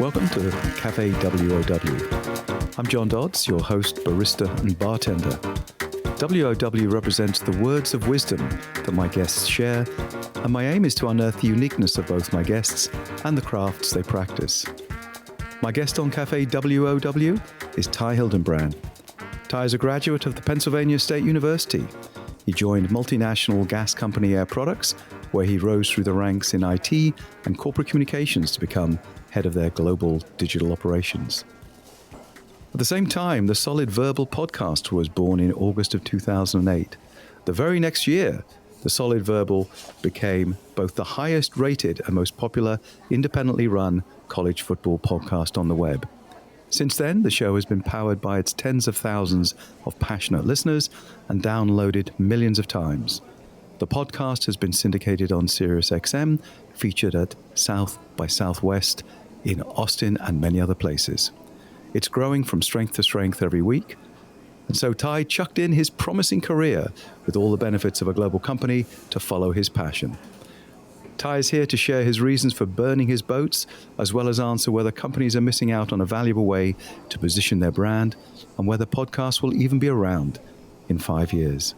Welcome to Cafe W.O.W. I'm John Dodds, your host, barista and bartender. W.O.W. represents the words of wisdom that my guests share, and my aim is to unearth the uniqueness of both my guests and the crafts they practice. My guest on Cafe W.O.W. is Ty Hildenbrandt. Ty is a graduate of the Pennsylvania State University. He joined multinational gas company Air Products, where he rose through the ranks in IT and corporate communications to become head of their global digital operations. At the same time, the Solid Verbal podcast was born in August of 2008. The very next year, the Solid Verbal became both the highest rated and most popular independently run college football podcast on the web. Since then, the show has been powered by its tens of thousands of passionate listeners and downloaded millions of times. The podcast has been syndicated on SiriusXM, featured at South by Southwest in Austin and many other places. It's growing from strength to strength every week. And so Ty chucked in his promising career with all the benefits of a global company to follow his passion. Ty is here to share his reasons for burning his boats, as well as answer whether companies are missing out on a valuable way to position their brand and whether podcasts will even be around in 5 years.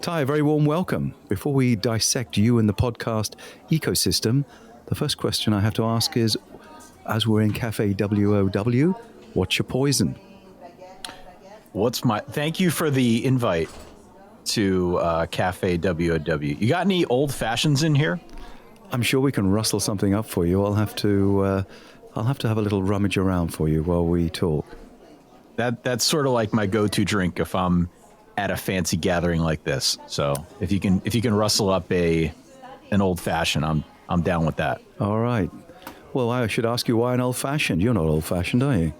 Ty, a very warm welcome. Before we dissect you and the podcast ecosystem, the first question I have to ask is, as we're in Cafe W.O.W., what's your poison? Thank you for the invite to Cafe W.O.W. You got any old fashions in here? I'm sure we can rustle something up for you. I'll have to have a little rummage around for you while we talk. That's sort of like my go-to drink if I'm at a fancy gathering like this. So if you can rustle up an old fashioned, I'm down with that. All right. Well, I should ask you why an old fashioned. You're not old fashioned, are you?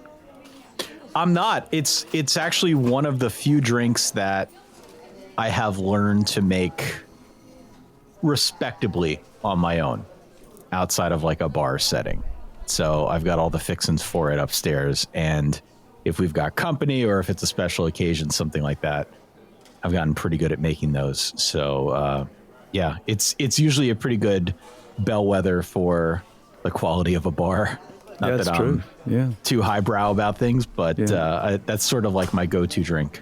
I'm not. It's actually one of the few drinks that I have learned to make respectably on my own, outside of like a bar setting. So I've got all the fixins for it upstairs, and if we've got company or if it's a special occasion, something like that, I've gotten pretty good at making those. So yeah, it's usually a pretty good bellwether for the quality of a bar. Not yeah, that's that true. I'm too highbrow about things, but that's sort of like my go-to drink.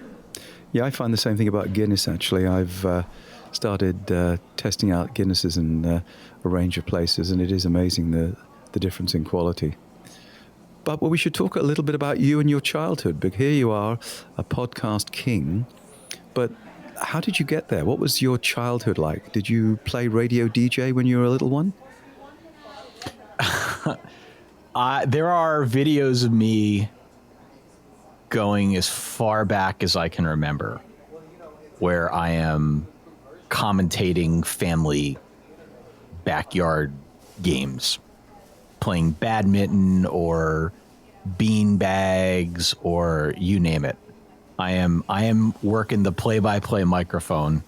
Yeah, I find the same thing about Guinness, actually. I've started testing out Guinnesses in a range of places, and it is amazing the difference in quality. But we should talk a little bit about you and your childhood, because here you are, a podcast king. But how did you get there? What was your childhood like? Did you play radio DJ when you were a little one? There are videos of me going as far back as I can remember, where I am commentating family backyard games, playing badminton or bean bags or you name it. I am working the play-by-play microphone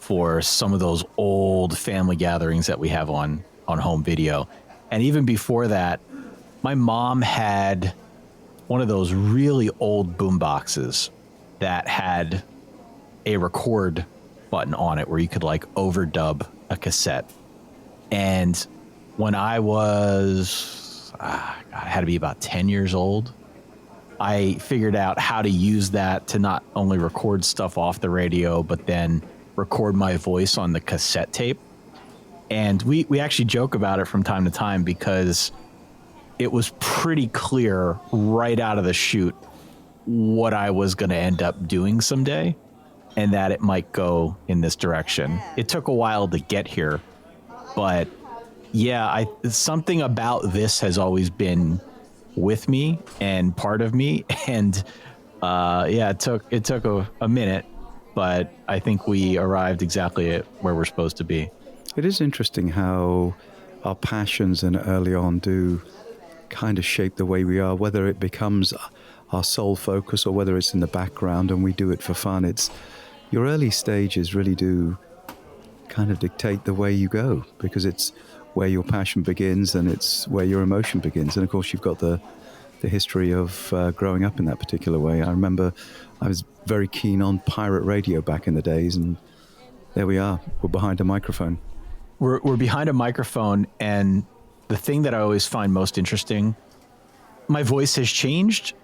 for some of those old family gatherings that we have on home video. And even before that, my mom had one of those really old boom boxes that had a record button on it where you could like overdub a cassette. And when I was, I had to be about 10 years old, I figured out how to use that to not only record stuff off the radio, but then record my voice on the cassette tape. And we actually joke about it from time to time because it was pretty clear right out of the chute what I was going to end up doing someday, and that it might go in this direction. It took a while to get here, but yeah, something about this has always been with me and part of me, and it took a minute, but I think we arrived exactly at where we're supposed to be. It is interesting how our passions and early on do kind of shape the way we are, whether it becomes our sole focus or whether it's in the background and we do it for fun. It's your early stages really do kind of dictate the way you go, because it's where your passion begins and it's where your emotion begins. And of course you've got the history of growing up in that particular way. I remember I was very keen on pirate radio back in the days, and there we are, we're behind a microphone. We're behind a microphone, and the thing that I always find most interesting, my voice has changed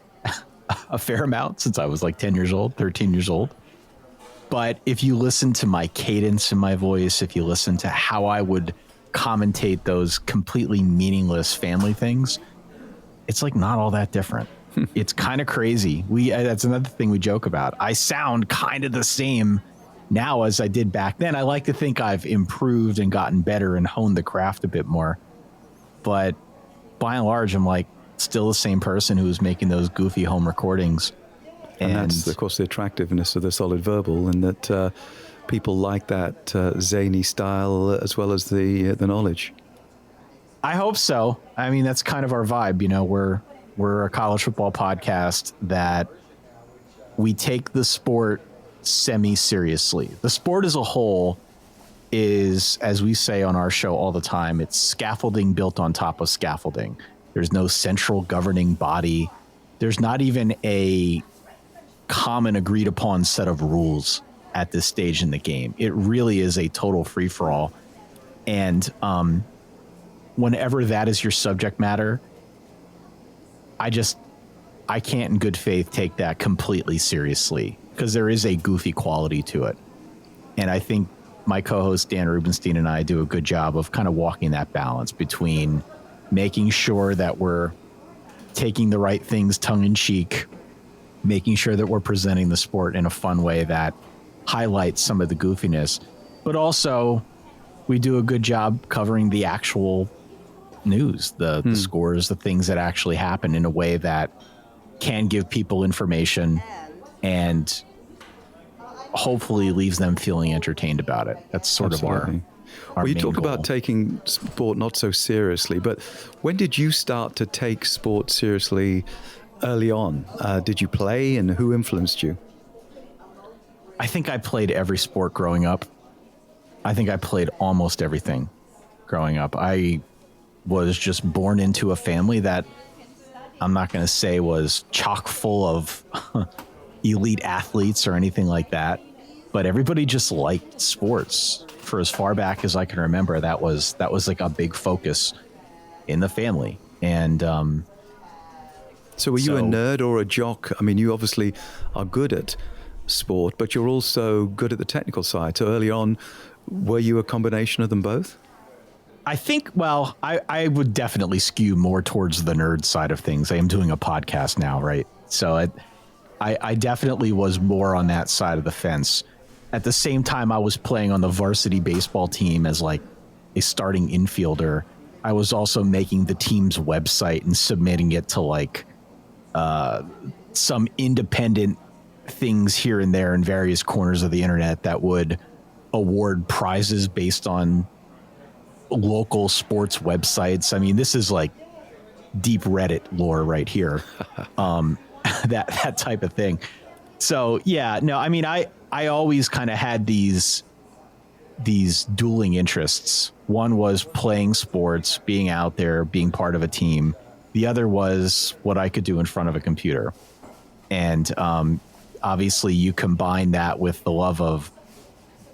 a fair amount since I was like 10 years old, 13 years old. But if you listen to my cadence in my voice, if you listen to how I would commentate those completely meaningless family things, it's like not all that different. It's kind of crazy. That's another thing we joke about. I sound kind of the same now as I did back then. I like to think I've improved and gotten better and honed the craft a bit more. But by and large, I'm like still the same person who was making those goofy home recordings. And that's, of course, the attractiveness of the solid verbal, and that people like that zany style as well as the knowledge. I hope so. I mean, that's kind of our vibe. You know, we're a college football podcast that we take the sport semi-seriously. The sport as a whole is, as we say on our show all the time, it's scaffolding built on top of scaffolding. There's no central governing body. There's not even a common agreed upon set of rules at this stage in the game. It really is a total free-for-all. And whenever that is your subject matter, I can't in good faith take that completely seriously, because there is a goofy quality to it. And I think my co-host Dan Rubenstein and I do a good job of kind of walking that balance between making sure that we're taking the right things tongue-in-cheek, making sure that we're presenting the sport in a fun way that highlights some of the goofiness, but also we do a good job covering the actual news, the scores, the things that actually happen in a way that can give people information and hopefully leaves them feeling entertained about it. That's sort Absolutely. of our Well, you main talk goal. about taking sport not so seriously, but when did you start to take sport seriously early on? Did you play, and who influenced you? I think I played every sport growing up. I think I played almost everything growing up. I was just born into a family that I'm not going to say was chock full of elite athletes or anything like that, but everybody just liked sports. For as far back as I can remember, that was like a big focus in the family. And so were you a nerd or a jock? I mean, you obviously are good at sport, but you're also good at the technical side. So early on, were you a combination of them both? I think, well, I would definitely skew more towards the nerd side of things. I am doing a podcast now, right? So I definitely was more on that side of the fence. At the same time, I was playing on the varsity baseball team as like a starting infielder. I was also making the team's website and submitting it to like some independent things here and there in various corners of the internet that would award prizes based on local sports websites. I mean, this is like deep Reddit lore right here. That type of thing. So yeah, no, I mean, I always kind of had these dueling interests. One was playing sports, being out there, being part of a team. The other was what I could do in front of a computer. And obviously you combine that with the love of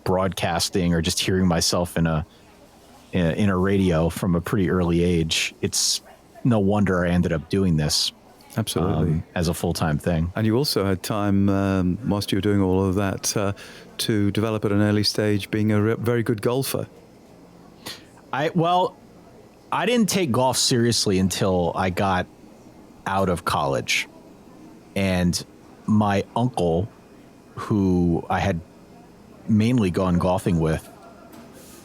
broadcasting or just hearing myself in a radio from a pretty early age. It's no wonder I ended up doing this. Absolutely. As a full-time thing. And you also had time, whilst you were doing all of that, to develop at an early stage being a very good golfer. I didn't take golf seriously until I got out of college. And my uncle, who I had mainly gone golfing with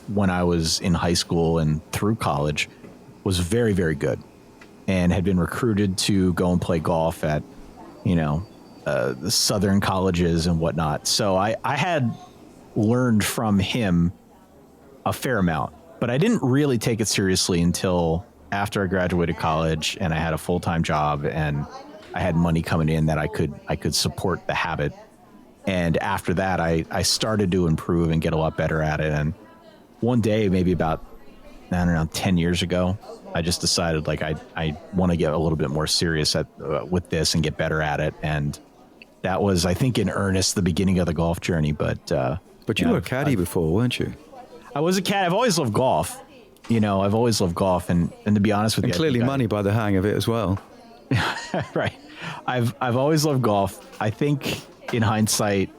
when I was in high school and through college, was very, very good and had been recruited to go and play golf at, the southern colleges and whatnot. So I had learned from him a fair amount, but I didn't really take it seriously until after I graduated college and I had a full-time job and I had money coming in that I could support the habit. And after that, I started to improve and get a lot better at it. And one day, maybe about, 10 years ago, I just decided like I want to get a little bit more serious with this and get better at it. And that was, I think, in earnest, the beginning of the golf journey. But you were a caddy before, weren't you? I was a caddy. I've always loved golf. I've always loved golf, and to be honest with you, And clearly money by the hang of it as well. right. I've always loved golf. I think in hindsight,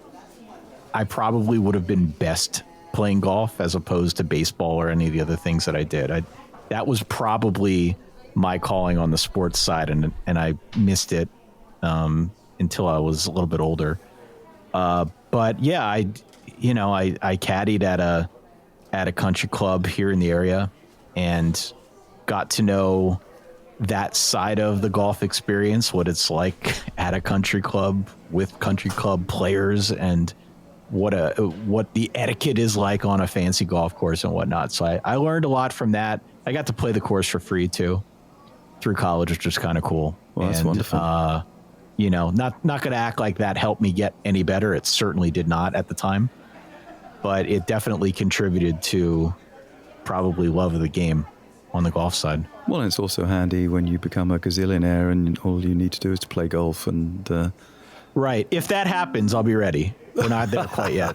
I probably would have been best playing golf as opposed to baseball or any of the other things that I did. That was probably my calling on the sports side, and I missed it until I was a little bit older. But yeah, I caddied at a country club here in the area and got to know that side of the golf experience, what it's like at a country club with country club players, and what the etiquette is like on a fancy golf course and whatnot. So I learned a lot from that. I got to play the course for free too through college, which was kind of cool. Well, that's wonderful. Not going to act like that helped me get any better. It certainly did not at the time, but it definitely contributed to probably love of the game on the golf side. Well, it's also handy when you become a gazillionaire and all you need to do is to play golf and... Right. If that happens, I'll be ready. We're not there quite yet.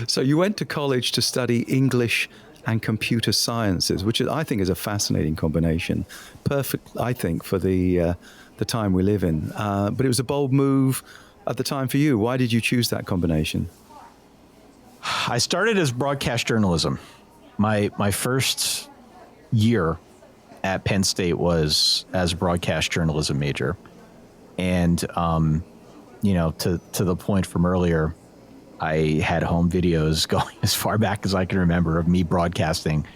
So you went to college to study English and computer sciences, which I think is a fascinating combination. Perfect, I think, for the time we live in. But it was a bold move at the time for you. Why did you choose that combination? I started as broadcast journalism. My first year at Penn State was as a broadcast journalism major. And, to the point from earlier, I had home videos going as far back as I can remember of me broadcasting.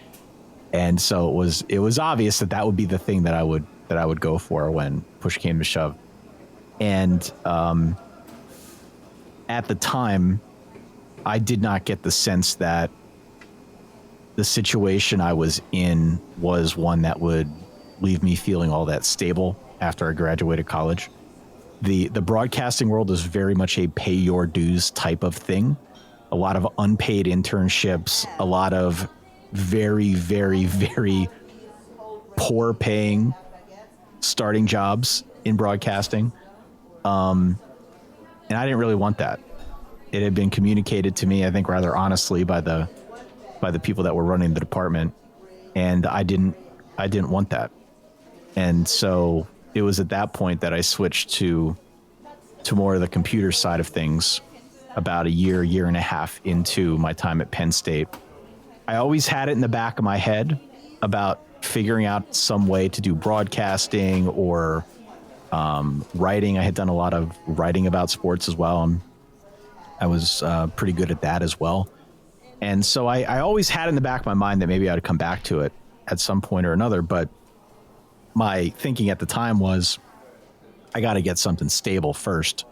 And so it was obvious that would be the thing that I would go for when push came to shove. And at the time, I did not get the sense that the situation I was in was one that would leave me feeling all that stable after I graduated college. The broadcasting world is very much a pay your dues type of thing. A lot of unpaid internships, a lot of very, very, very poor paying starting jobs in broadcasting. And I didn't really want that. It had been communicated to me, I think, rather honestly by the people that were running the department. And I didn't want that. And so it was at that point that I switched to more of the computer side of things about a year and a half into my time at Penn State. I always had it in the back of my head about figuring out some way to do broadcasting or writing. I had done a lot of writing about sports as well, and I was pretty good at that as well. And so I always had in the back of my mind that maybe I'd come back to it at some point or another, but my thinking at the time was, I got to get something stable first.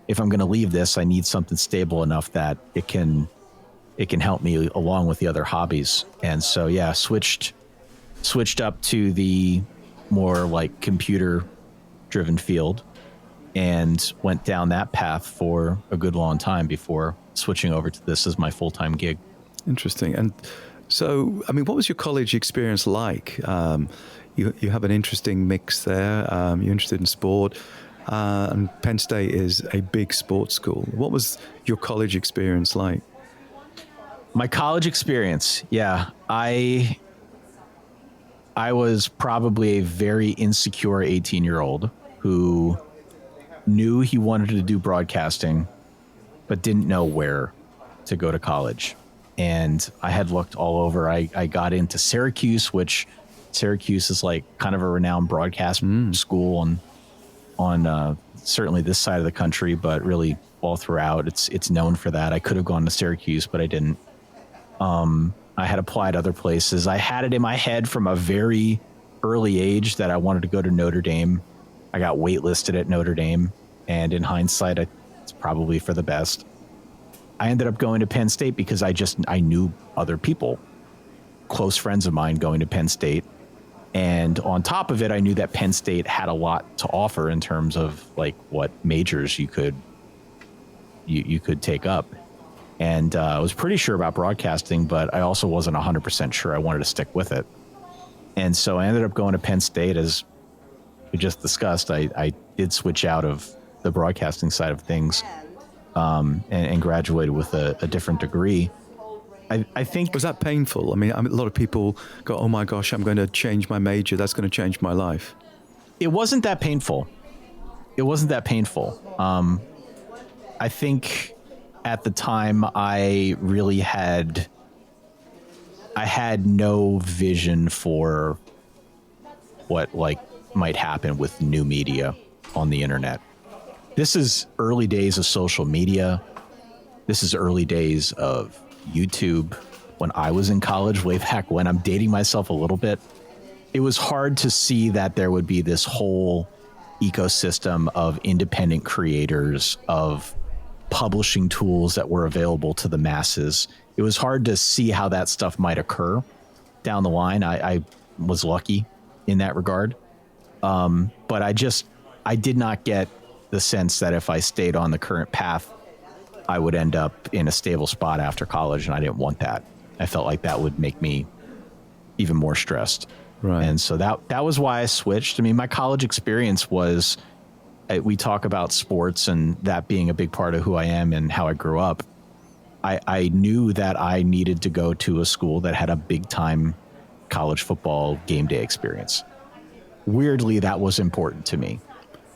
If I'm going to leave this, I need something stable enough that it can help me along with the other hobbies. And so, yeah, switched up to the more like computer driven field and went down that path for a good long time before switching over to this as my full-time gig. Interesting. And so, I mean, what was your college experience like? You have an interesting mix there. You're interested in sport. And Penn State is a big sports school. What was your college experience like? My college experience, yeah. I was probably a very insecure 18-year-old who knew he wanted to do broadcasting, but didn't know where to go to college. And I had looked all over. I got into Syracuse, which Syracuse is like kind of a renowned broadcast school on certainly this side of the country, but really all throughout. It's known for that. I could have gone to Syracuse, but I didn't. I had applied other places. I had it in my head from a very early age that I wanted to go to Notre Dame. I got waitlisted at Notre Dame, and in hindsight, it's probably for the best. I ended up going to Penn State because I knew other people, close friends of mine going to Penn State. And on top of it, I knew that Penn State had a lot to offer in terms of like what majors you could take up. And I was pretty sure about broadcasting, but I also wasn't 100% sure I wanted to stick with it. And so I ended up going to Penn State. As we just discussed, I did switch out of the broadcasting side of things and graduated with a different degree. I think... Was that painful? I mean, a lot of people go, oh my gosh, I'm going to change my major. That's going to change my life. It wasn't that painful. I think at the time I had no vision for what like might happen with new media on the internet. This is early days of social media. This is early days of YouTube. When I was in college, way back when, I'm dating myself a little bit, it was hard to see that there would be this whole ecosystem of independent creators, of publishing tools that were available to the masses. It was hard to see how that stuff might occur down the line. I was lucky in that regard. But I did not get the sense that if I stayed on the current path, I would end up in a stable spot after college, and I didn't want that. I felt like that would make me even more stressed. Right. And so that was why I switched. I mean, my college experience was, we talk about sports and that being a big part of who I am and how I grew up. I knew that I needed to go to a school that had a big time college football game day experience. Weirdly, that was important to me.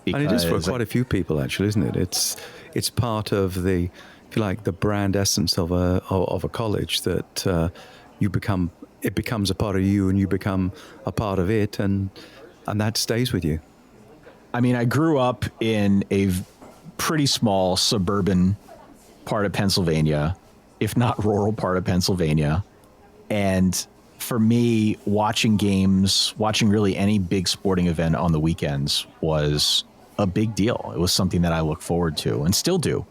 And it is for quite a few people, actually, isn't it? It's part of the, if you like, the brand essence of a college, that it becomes a part of you, and you become a part of it, and that stays with you. I mean, I grew up in a pretty small suburban part of Pennsylvania, if not rural part of Pennsylvania, and for me, watching games, watching really any big sporting event on the weekends was a big deal. It was something that I look forward to and still do.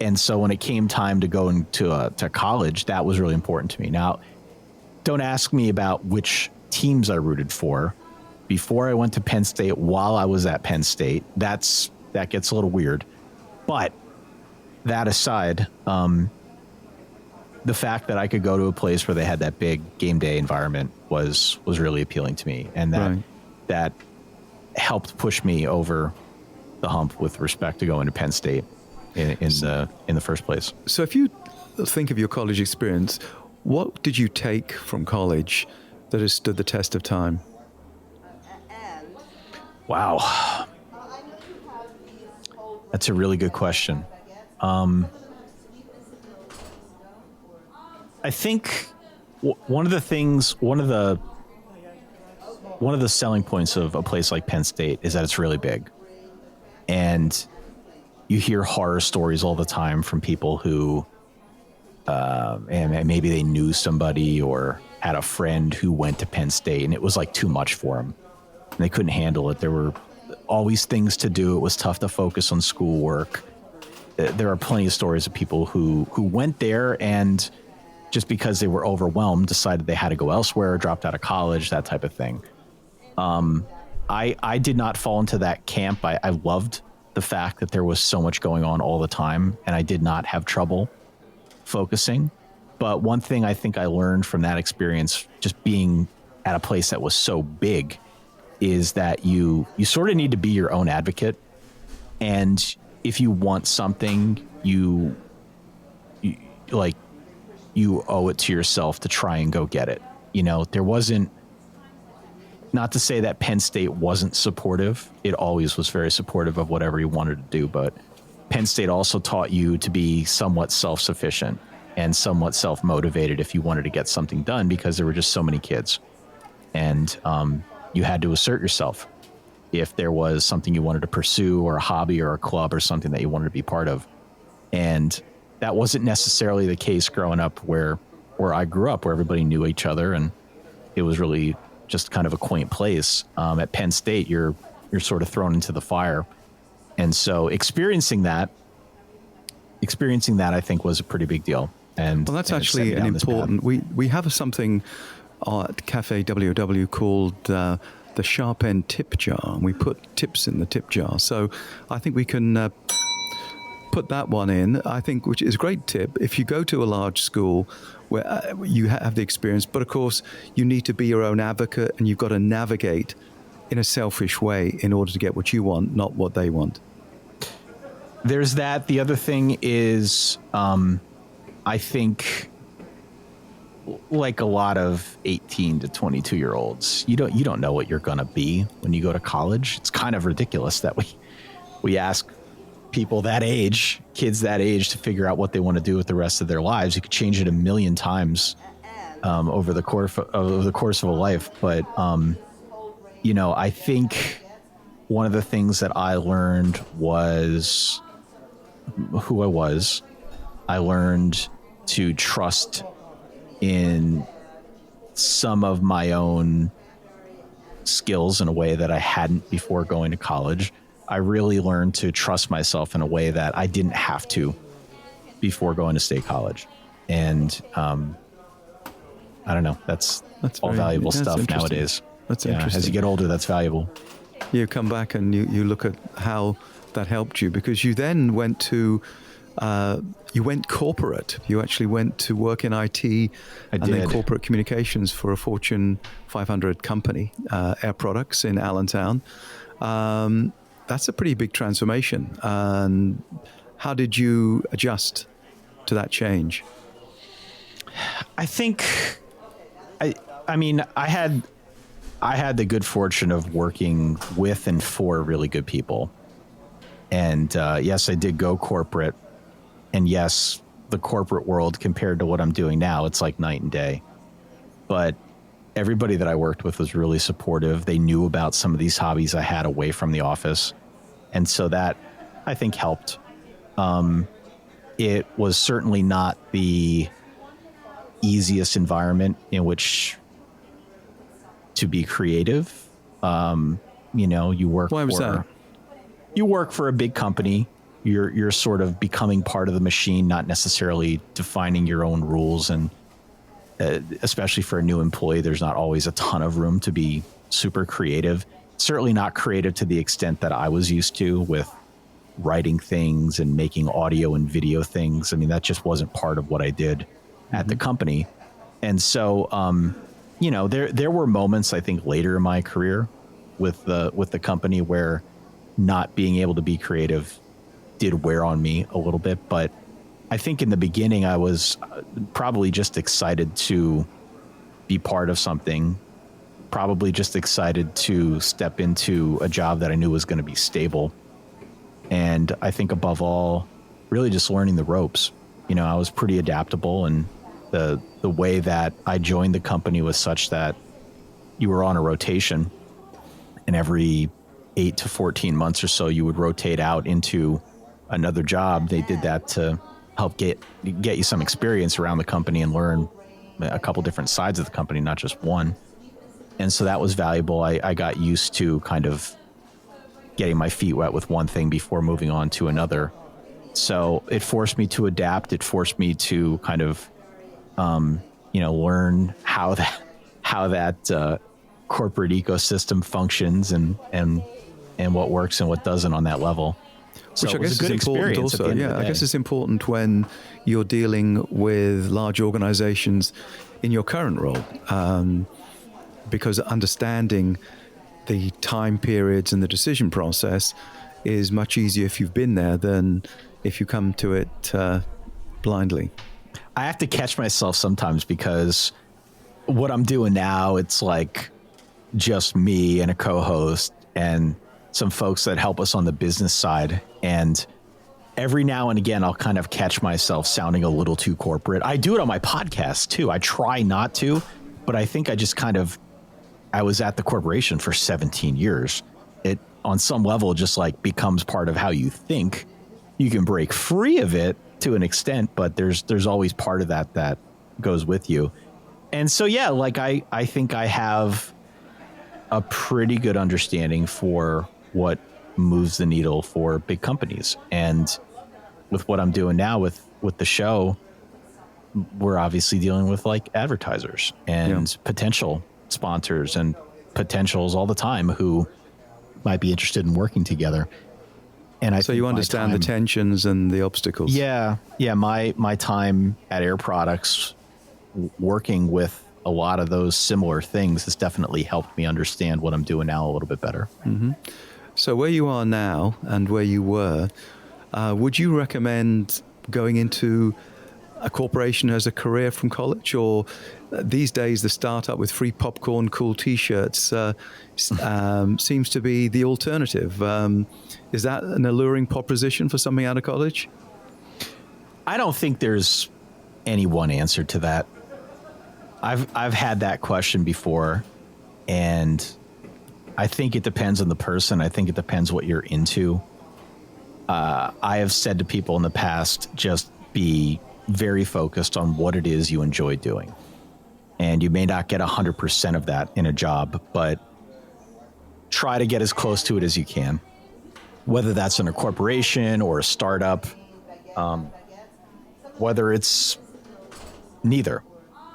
And so when it came time to go to college, that was really important to me. Now, don't ask me about which teams I rooted for. Before I went to Penn State, while I was at Penn State, that gets a little weird. But that aside, the fact that I could go to a place where they had that big game day environment was really appealing to me, and that helped push me over the hump with respect to going to Penn State in the first place. So if you think of your college experience, what did you take from college that has stood the test of time? Wow. That's a really good question. I think one of the selling points of a place like Penn State is that it's really big. And you hear horror stories all the time from people who, and maybe they knew somebody or had a friend who went to Penn State, and it was like too much for them. And they couldn't handle it. There were always things to do. It was tough to focus on schoolwork. There are plenty of stories of people who went there and just because they were overwhelmed, decided they had to go elsewhere, dropped out of college, that type of thing. I did not fall into that camp. I loved the fact that there was so much going on all the time, and I did not have trouble focusing. But one thing I think I learned from that experience, just being at a place that was so big, is that you sort of need to be your own advocate. And if you want something, you owe it to yourself to try and go get it. You know, there wasn't, not to say that Penn State wasn't supportive. It always was very supportive of whatever you wanted to do. But Penn State also taught you to be somewhat self-sufficient and somewhat self-motivated if you wanted to get something done, because there were just so many kids. And you had to assert yourself if there was something you wanted to pursue, or a hobby or a club or something that you wanted to be part of. And that wasn't necessarily the case growing up where I grew up, where everybody knew each other, and it was really just kind of a quaint place. At Penn State, you're sort of thrown into the fire. And so experiencing that I think was a pretty big deal. And well, that's actually an important, we have something at Cafe W.O.W called the Sharp End Tip Jar. We put tips in the tip jar. So I think we can put that one in, I think, which is a great tip. If you go to a large school where you have the experience, but of course you need to be your own advocate, and you've got to navigate in a selfish way in order to get what you want, not what they want. There's that. The other thing is, I think like a lot of 18 to 22-year-olds, you don't know what you're going to be when you go to college. It's kind of ridiculous that we ask people that age, kids that age, to figure out what they want to do with the rest of their lives. You could change it a million times over the course of a life. But, I think one of the things that I learned was who I was. I learned to trust in some of my own skills in a way that I hadn't before going to college. I really learned to trust myself in a way that I didn't have to before going to state college. And I don't know. That's all valuable stuff nowadays. That's interesting. As you get older, that's valuable. You come back and you look at how that helped you, because you then went to you went corporate. You actually went to work in IT then corporate communications for a Fortune 500 company, Air Products in Allentown. That's a pretty big transformation. And how did you adjust to that change? I think, I had the good fortune of working with and for really good people. And yes, I did go corporate. And yes, the corporate world compared to what I'm doing now, it's like night and day. But everybody that I worked with was really supportive. They knew about some of these hobbies I had away from the office. And so that, I think, helped. It was certainly not the easiest environment in which to be creative. You work Why was that? You work for a big company. You're sort of becoming part of the machine, not necessarily defining your own rules. And especially for a new employee, there's not always a ton of room to be super creative. Certainly not creative to the extent that I was used to with writing things and making audio and video things. I mean, that just wasn't part of what I did at the company. And so, there were moments, I think, later in my career with the company where not being able to be creative did wear on me a little bit. But I think in the beginning, I was probably just excited to be part of something, probably just excited to step into a job that I knew was going to be stable. And I think above all, really just learning the ropes. I was pretty adaptable, and the way that I joined the company was such that you were on a rotation, and every 8 to 14 months or so, you would rotate out into another job. They did that to help get you some experience around the company and learn a couple different sides of the company, not just one. And so that was valuable. I got used to kind of getting my feet wet with one thing before moving on to another. So it forced me to adapt. It forced me to kind of, learn how that corporate ecosystem functions and what works and what doesn't on that level. So which I it was guess a good is important experience. also. Yeah, I guess it's important when you're dealing with large organizations in your current role, because understanding the time periods and the decision process is much easier if you've been there than if you come to it blindly. I have to catch myself sometimes, because what I'm doing now, it's like just me and a co-host and some folks that help us on the business side. And every now and again, I'll kind of catch myself sounding a little too corporate. I do it on my podcast too. I try not to, but I think I was at the corporation for 17 years. It, on some level, just like becomes part of how you think. You can break free of it to an extent, but there's always part of that goes with you. And so, yeah, like I think I have a pretty good understanding for what moves the needle for big companies. And with what I'm doing now with the show, we're obviously dealing with like advertisers and potential sponsors and potentials all the time who might be interested in working together. And so you understand the tensions and the obstacles. Yeah. My time at Air Products, working with a lot of those similar things, has definitely helped me understand what I'm doing now a little bit better. Mm-hmm. So where you are now and where you were, would you recommend going into a corporation as a career from college, or these days the startup with free popcorn, cool T-shirts seems to be the alternative. Is that an alluring proposition for something out of college? I don't think there's any one answer to that. I've had that question before, and I think it depends on the person. I think it depends what you're into. I have said to people in the past, just be very focused on what it is you enjoy doing. And you may not get 100% of that in a job, but try to get as close to it as you can. Whether that's in a corporation or a startup, whether it's neither,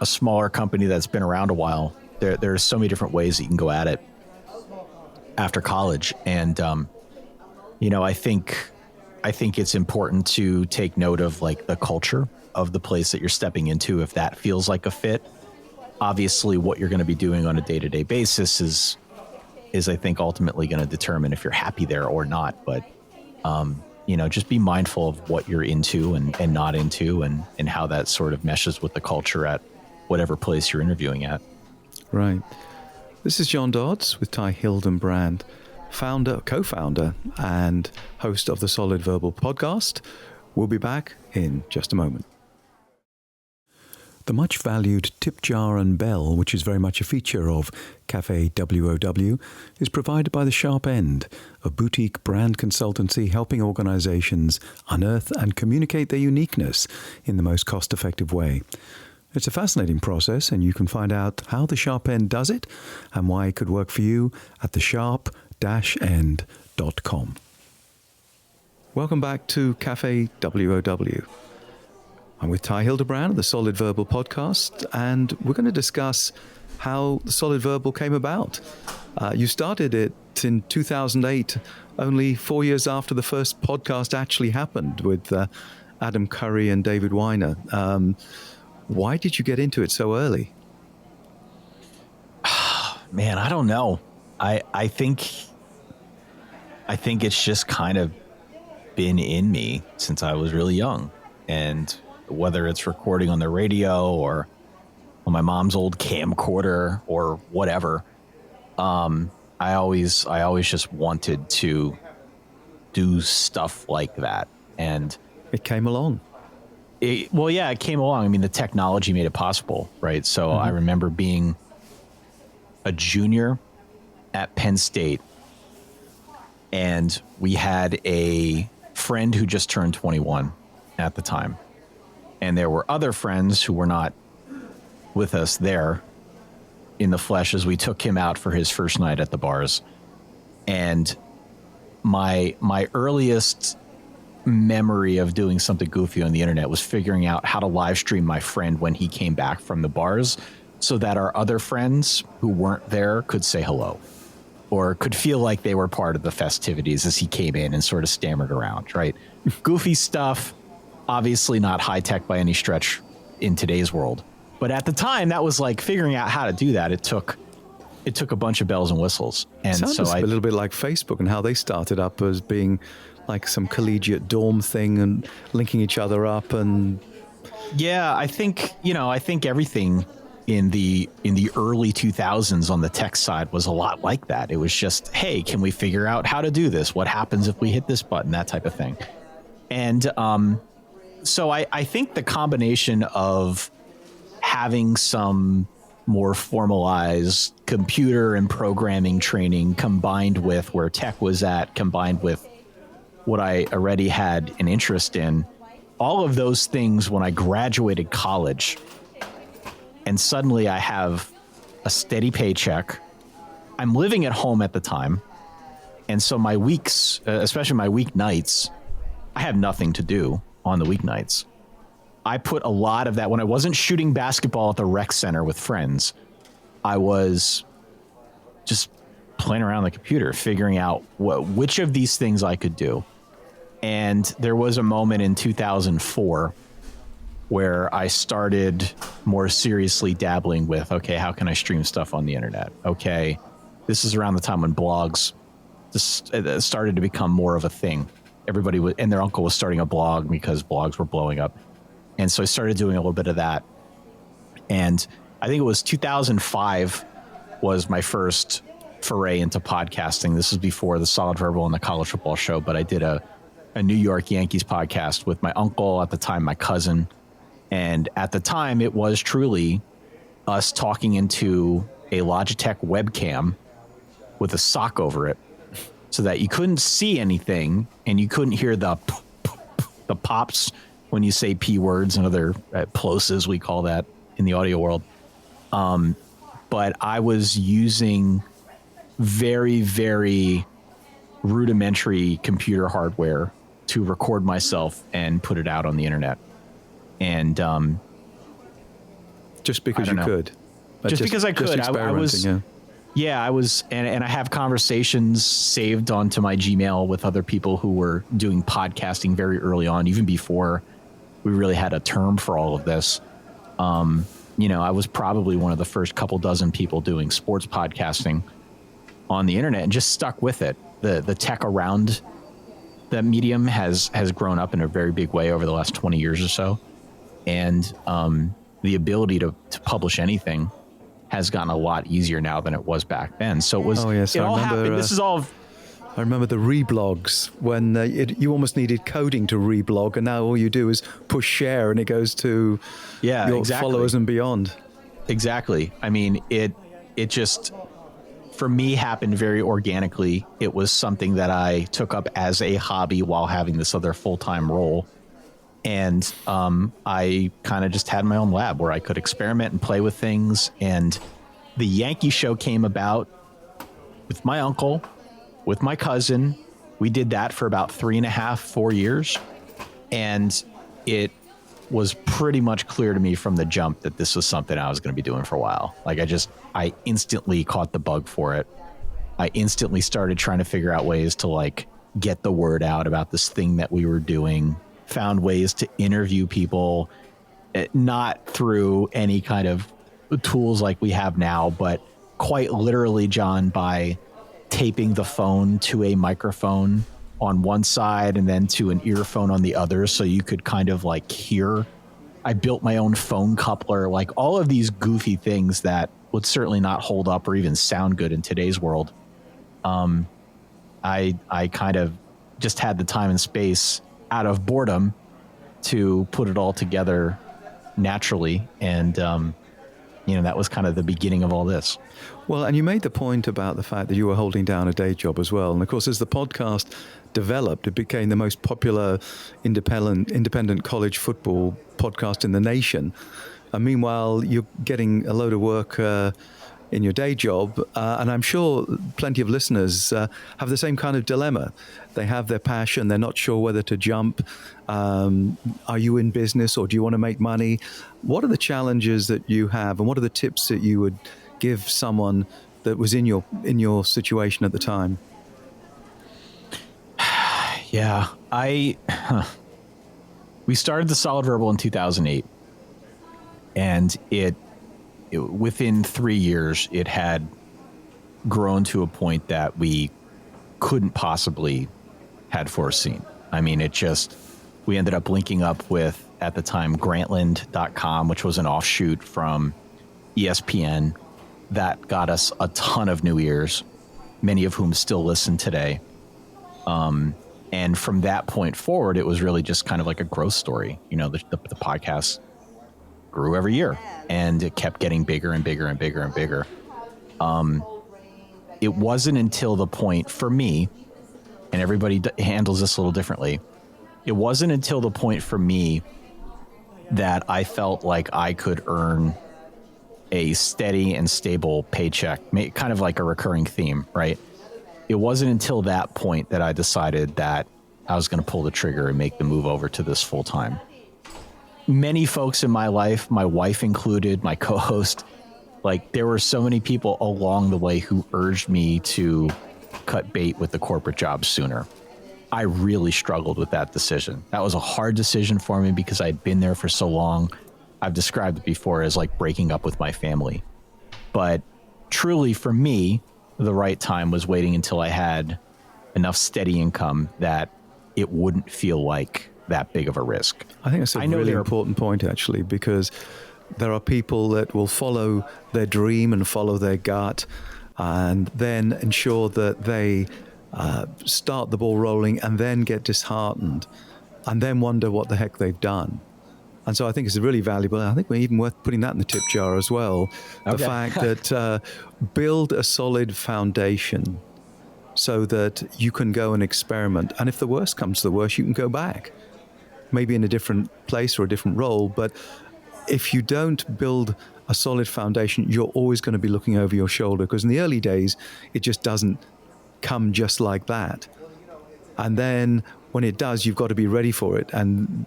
a smaller company that's been around a while, there are so many different ways that you can go at it after college. And, I think it's important to take note of like the culture of the place that you're stepping into. If that feels like a fit, obviously what you're going to be doing on a day-to-day basis is I think ultimately going to determine if you're happy there or not. But, just be mindful of what you're into and not into, and how that sort of meshes with the culture at whatever place you're interviewing at. Right. This is John Dodds with Hildenbrandt, co-founder and host of the Solid Verbal podcast. We'll be back in just a moment. The much valued tip jar and bell, which is very much a feature of Cafe W.O.W, is provided by The Sharp End, a boutique brand consultancy helping organizations unearth and communicate their uniqueness in the most cost-effective way. It's a fascinating process, and you can find out how The Sharp End does it and why it could work for you at thesharp-end.com. Welcome back to Cafe W.O.W. I'm with Hildenbrandt of the Solid Verbal podcast, and we're going to discuss how the Solid Verbal came about. You started it in 2008, only 4 years after the first podcast actually happened with Adam Curry and David Weiner. Why did you get into it so early? Man, I don't know. I think it's just kind of been in me since I was really young. And whether it's recording on the radio or on my mom's old camcorder or whatever, I always just wanted to do stuff like that. And it came along. It came along. I mean, the technology made it possible, right? So I remember being a junior at Penn State, and we had a friend who just turned 21 at the time. And there were other friends who were not with us there in the flesh as we took him out for his first night at the bars. And my earliest memory of doing something goofy on the internet was figuring out how to live stream my friend when he came back from the bars, so that our other friends who weren't there could say hello or could feel like they were part of the festivities as he came in and sort of stammered around, right? Goofy stuff, obviously not high tech by any stretch in today's world. But at the time, that was like figuring out how to do that. It took a bunch of bells and whistles. And sounds so a little bit like Facebook and how they started up as being like some collegiate dorm thing and linking each other up. And yeah, I think everything in the early 2000s on the tech side was a lot like that. It was just, hey, can we figure out how to do this? What happens if we hit this button? That type of thing. And so I think the combination of having some more formalized computer and programming training combined with where tech was at, combined with what I already had an interest in, all of those things when I graduated college, and suddenly I have a steady paycheck. I'm living at home at the time. And so my weeks, especially my weeknights, I have nothing to do on the weeknights. I put a lot of that when I wasn't shooting basketball at the rec center with friends. I was just playing around the computer, figuring out which of these things I could do. And there was a moment in 2004 where I started more seriously dabbling with, okay, how can I stream stuff on the internet? Okay, this is around the time when blogs started to become more of a thing. Everybody and their uncle was starting a blog because blogs were blowing up. And so I started doing a little bit of that. And I think it was 2005 was my first foray into podcasting. This was before the Solid Verbal and the College Football Show, but I did a New York Yankees podcast with my uncle, at the time my cousin. And at the time, it was truly us talking into a Logitech webcam with a sock over it so that you couldn't see anything and you couldn't hear the pops when you say P words and other plosives, we call that in the audio world. But I was using very, very rudimentary computer hardware to record myself and put it out on the internet. And just because you could. Just because I could. I was, yeah, I was, and I have conversations saved onto my Gmail with other people who were doing podcasting very early on, even before we really had a term for all of this. I was probably one of the first couple dozen people doing sports podcasting on the internet and just stuck with it. The tech around that medium has grown up in a very big way over the last 20 years or so. And the ability to publish anything has gotten a lot easier now than it was back then. So it was, it all happened. This is all. I remember the reblogs when you almost needed coding to reblog, and now all you do is push share and it goes to your followers and beyond. Exactly. I mean, it just, for me, happened very organically. It was something that I took up as a hobby while having this other full-time role. And I kind of just had my own lab where I could experiment and play with things. And the Yankee Show came about with my uncle, with my cousin. We did that for about 3.5, 4 years. And it was pretty much clear to me from the jump that this was something I was going to be doing for a while. Like I instantly caught the bug for it. I instantly started trying to figure out ways to get the word out about this thing that we were doing. Found ways to interview people, not through any kind of tools like we have now, but quite literally, John, by taping the phone to a microphone on one side and then to an earphone on the other so you could kind of hear. I built my own phone coupler, all of these goofy things that would certainly not hold up or even sound good in today's world. I kind of just had the time and space out of boredom to put it all together naturally. And, that was kind of the beginning of all this. Well, and you made the point about the fact that you were holding down a day job as well. And of course, as the podcast developed, it became the most popular independent college football podcast in the nation. And meanwhile, you're getting a load of work in your day job. And I'm sure plenty of listeners have the same kind of dilemma. They have their passion. They're not sure whether to jump. Are you in business or do you want to make money? What are the challenges that you have? And what are the tips that you would give someone that was in your situation at the time? Yeah, we started the Solid Verbal in 2008, and it within 3 years, it had grown to a point that we couldn't possibly had foreseen. I mean, we ended up linking up with, at the time, Grantland.com, which was an offshoot from ESPN. That got us a ton of new ears, many of whom still listen today. And from that point forward, it was really just kind of like a growth story. The podcast grew every year and it kept getting bigger and bigger and bigger and bigger. It wasn't until the point for me, and everybody handles this a little differently. It wasn't until the point for me that I felt like I could earn a steady and stable paycheck, kind of like a recurring theme, right? It wasn't until that point that I decided that I was going to pull the trigger and make the move over to this full time. Many folks in my life, my wife included, my co-host, there were so many people along the way who urged me to cut bait with the corporate job sooner. I really struggled with that decision. That was a hard decision for me because I'd been there for so long. I've described it before as breaking up with my family. But truly for me, the right time was waiting until I had enough steady income that it wouldn't feel like that big of a risk. I think that's a really important point, actually, because there are people that will follow their dream and follow their gut and then ensure that they start the ball rolling and then get disheartened and then wonder what the heck they've done. And so I think it's really valuable. I think we're even worth putting that in the tip jar as well. The fact that build a solid foundation so that you can go and experiment. And if the worst comes to the worst, you can go back, maybe in a different place or a different role. But if you don't build a solid foundation, you're always going to be looking over your shoulder, because in the early days, it just doesn't come just like that. And then when it does, you've got to be ready for it. And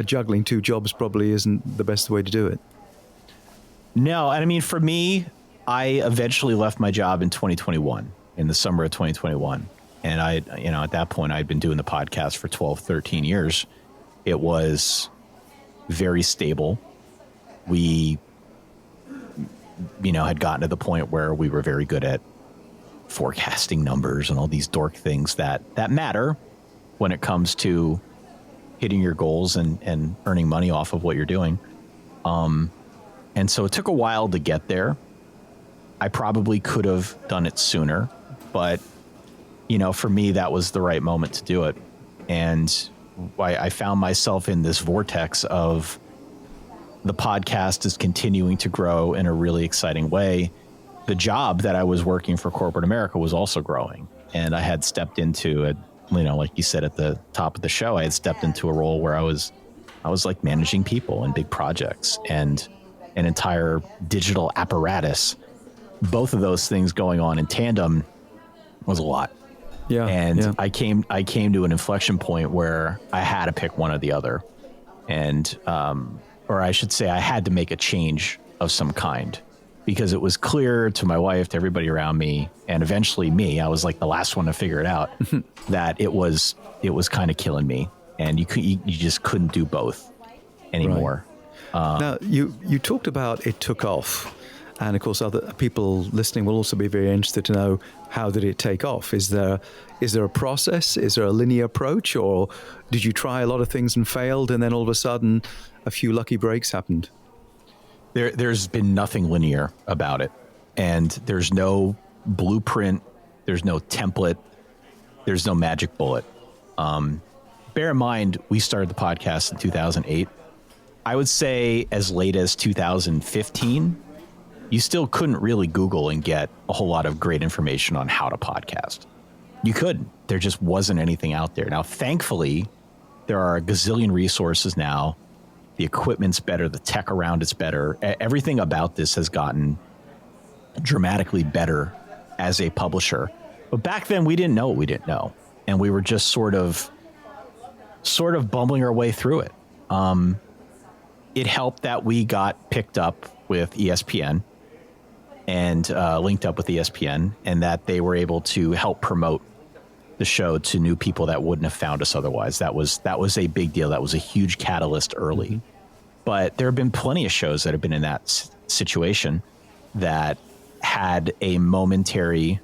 juggling two jobs probably isn't the best way to do it. No, and I mean, for me, I eventually left my job in 2021, in the summer of 2021. And at that point, I'd been doing the podcast for 12, 13 years. It was very stable. We, had gotten to the point where we were very good at forecasting numbers and all these dork things that matter when it comes to hitting your goals and earning money off of what you're doing. And so it took a while to get there. I probably could have done it sooner, but for me, that was the right moment to do it. And I found myself in this vortex of the podcast is continuing to grow in a really exciting way. The job that I was working for corporate America was also growing. And I had stepped into it, like you said at the top of the show, I had stepped into a role where I was like managing people and big projects and an entire digital apparatus. Both of those things going on in tandem was a lot. Yeah. And yeah. I came to an inflection point where I had to pick one or the other. And, or I should say I had to make a change of some kind, because it was clear to my wife, to everybody around me, and eventually me, I was like the last one to figure it out, that it was kind of killing me, and you just couldn't do both anymore. Right. Now, you talked about it took off, and of course other people listening will also be very interested to know, how did it take off? Is there a process? Is there a linear approach, or did you try a lot of things and failed, and then all of a sudden a few lucky breaks happened? There's been nothing linear about it, and there's no blueprint, there's no template, there's no magic bullet. Bear in mind, we started the podcast in 2008. I would say as late as 2015, you still couldn't really Google and get a whole lot of great information on how to podcast. You couldn't. There just wasn't anything out there. Now, thankfully, there are a gazillion resources now. The equipment's better. The tech around it's better. Everything about this has gotten dramatically better as a publisher. But back then, we didn't know what we didn't know. And we were just sort of bumbling our way through it. It helped that we got picked up with ESPN and linked up with ESPN, and that they were able to help promote the show to new people that wouldn't have found us otherwise. That was a big deal. That was a huge catalyst early. Mm-hmm. But there have been plenty of shows that have been in that situation that had a momentary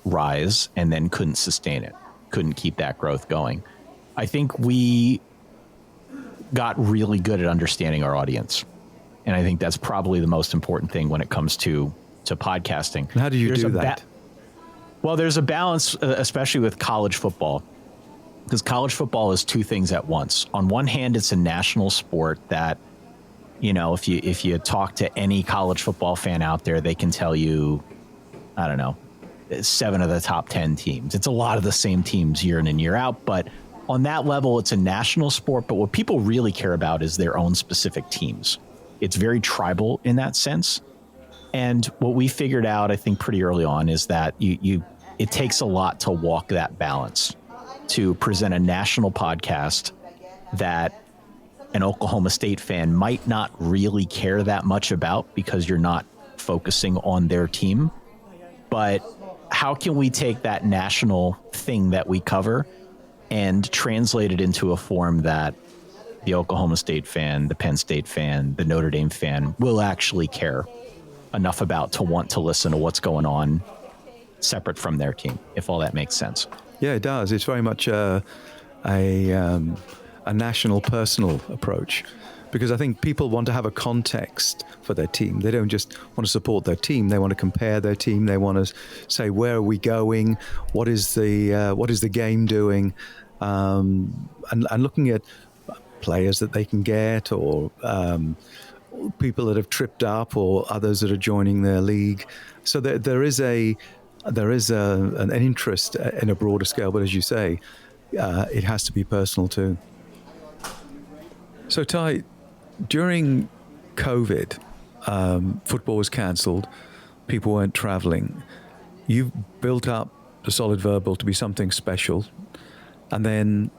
rise and then couldn't sustain it, couldn't keep that growth going. I think we got really good at understanding our audience. And I think that's probably the most important thing when it comes to podcasting. How do you do that? Well, there's a balance, especially with college football, because college football is two things at once. On one hand, it's a national sport that, if you talk to any college football fan out there, they can tell you, I don't know, 7 of the top 10 teams. It's a lot of the same teams year in and year out, but on that level, it's a national sport. But what people really care about is their own specific teams. It's very tribal in that sense. And what we figured out, I think, pretty early on is that it takes a lot to walk that balance, to present a national podcast that an Oklahoma State fan might not really care that much about because you're not focusing on their team. But how can we take that national thing that we cover and translate it into a form that the Oklahoma State fan, the Penn State fan, the Notre Dame fan will actually care enough about to want to listen to what's going on separate from their team, if all that makes sense. Yeah, it does. It's very much a a national personal approach? Because I think people want to have a context for their team. They don't just want to support their team. They want to compare their team. They want to say, where are we going? What is the game doing? And looking at players that they can get, or people that have tripped up, or others that are joining their league. So there is an interest in a broader scale. But as you say, it has to be personal too. So Ty, during COVID, football was cancelled, people weren't traveling. You've built up the Solid Verbal to be something special, and then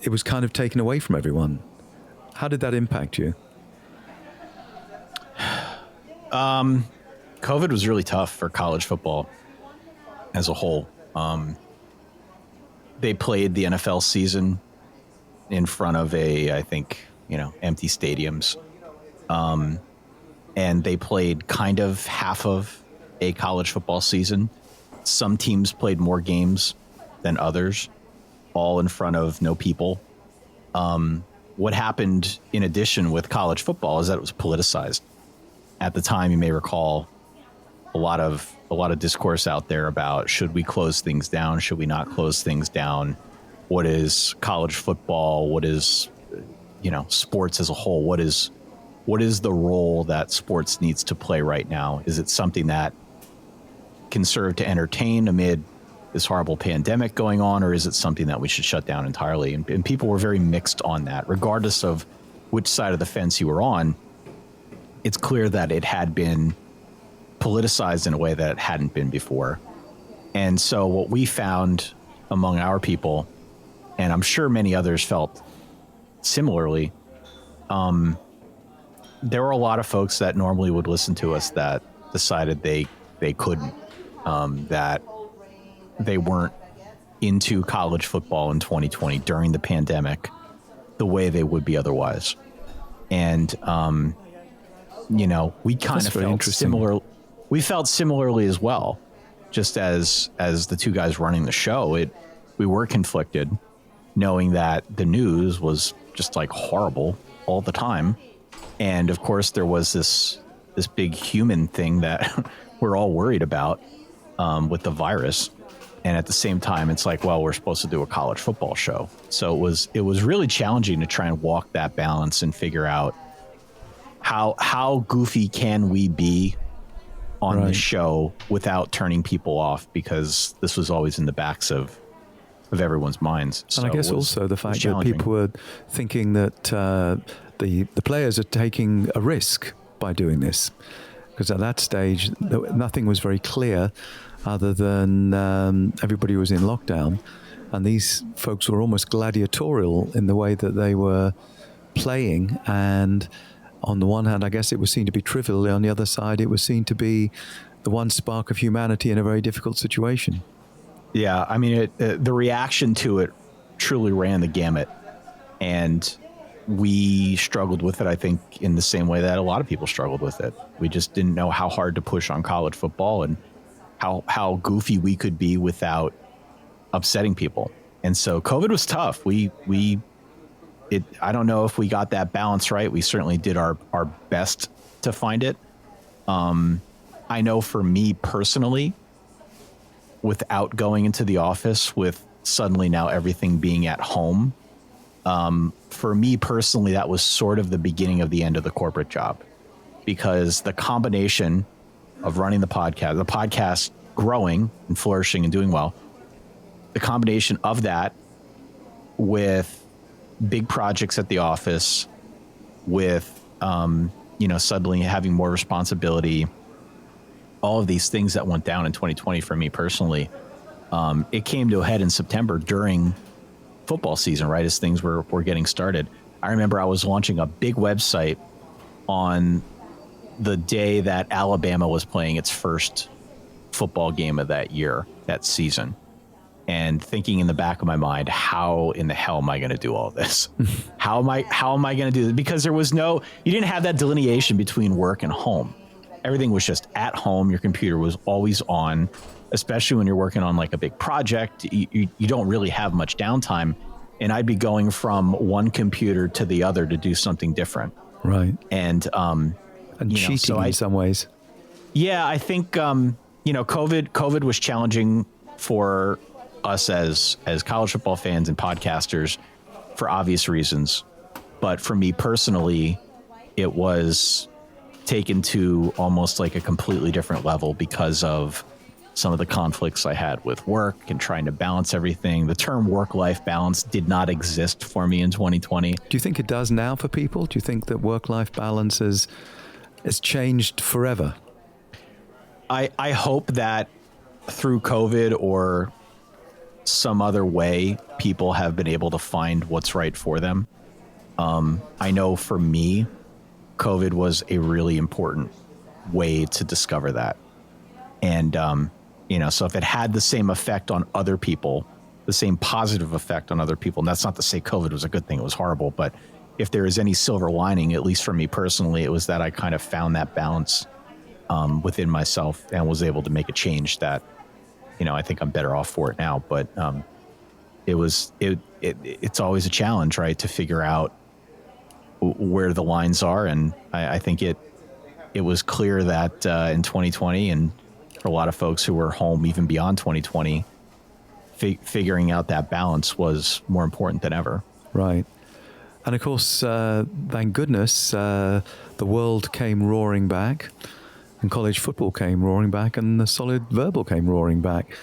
it was kind of taken away from everyone. How did that impact you? COVID was really tough for college football as a whole. They played the NFL season in front of empty stadiums. And they played kind of half of a college football season. Some teams played more games than others, all in front of no people. What happened in addition with college football is that it was politicized. At the time, you may recall a lot of discourse out there about, should we close things down? Should we not close things down? What is college football? What is, sports as a whole? What is the role that sports needs to play right now? Is it something that can serve to entertain amid this horrible pandemic going on, or is it something that we should shut down entirely? And people were very mixed on that, regardless of which side of the fence you were on. It's clear that it had been politicized in a way that it hadn't been before. And so what we found among our people, and I'm sure many others felt similarly, there were a lot of folks that normally would listen to us that decided they couldn't, that they weren't into college football in 2020 during the pandemic the way they would be otherwise. And, we kind of felt similar. We felt similarly as well, just as the two guys running the show. We were conflicted, knowing that the news was just like horrible all the time. And of course, there was this big human thing that we're all worried about with the virus. And at the same time, it's like, well, we're supposed to do a college football show. So it was really challenging to try and walk that balance and figure out how goofy can we be on the show without turning people off, because this was always in the backs of everyone's minds. So and I guess also the fact that people were thinking that the players are taking a risk by doing this, because at that stage nothing was very clear other than everybody was in lockdown, and these folks were almost gladiatorial in the way that they were playing. And on the one hand, I guess it was seen to be trivial. On the other side, it was seen to be the one spark of humanity in a very difficult situation. Yeah, I mean, the reaction to it truly ran the gamut, and we struggled with it, I think, in the same way that a lot of people struggled with it. We just didn't know how hard to push on college football and how goofy we could be without upsetting people. And so COVID was tough. I don't know if we got that balance right. We certainly did our best to find it. I know for me personally, without going into the office, with suddenly now everything being at home, for me personally, that was sort of the beginning of the end of the corporate job, because the combination of running the podcast growing and flourishing and doing well, the combination of that with big projects at the office, with suddenly having more responsibility, all of these things that went down in 2020 for me personally, it came to a head in September during football season, right as things were getting started. I remember I was launching a big website on the day that Alabama was playing its first football game of that season, and thinking in the back of my mind, how in the hell am I going to do all this? How am I going to do this? Because you didn't have that delineation between work and home. Everything was just at home. Your computer was always on, especially when you're working on like a big project. You don't really have much downtime. and I'd be going from one computer to the other to do something different. Right. And cheating in some ways. Yeah, I think COVID was challenging for us as college football fans and podcasters for obvious reasons. But for me personally, it was taken to almost like a completely different level because of some of the conflicts I had with work and trying to balance everything. The term work-life balance did not exist for me in 2020. Do you think it does now for people? Do you think that work-life balance has changed forever? I hope that through COVID or some other way, people have been able to find what's right for them. I know for me, COVID was a really important way to discover that. And, so if it had the same effect on other people, the same positive effect on other people, and that's not to say COVID was a good thing, it was horrible, but if there is any silver lining, at least for me personally, it was that I kind of found that balance within myself and was able to make a change that, I think I'm better off for it now. But it's always a challenge, right, to figure out where the lines are. And I think it was clear that in 2020, and for a lot of folks who were home even beyond 2020, figuring out that balance was more important than ever. Right. And of course, thank goodness, the world came roaring back, and college football came roaring back, and the solid verbal came roaring back.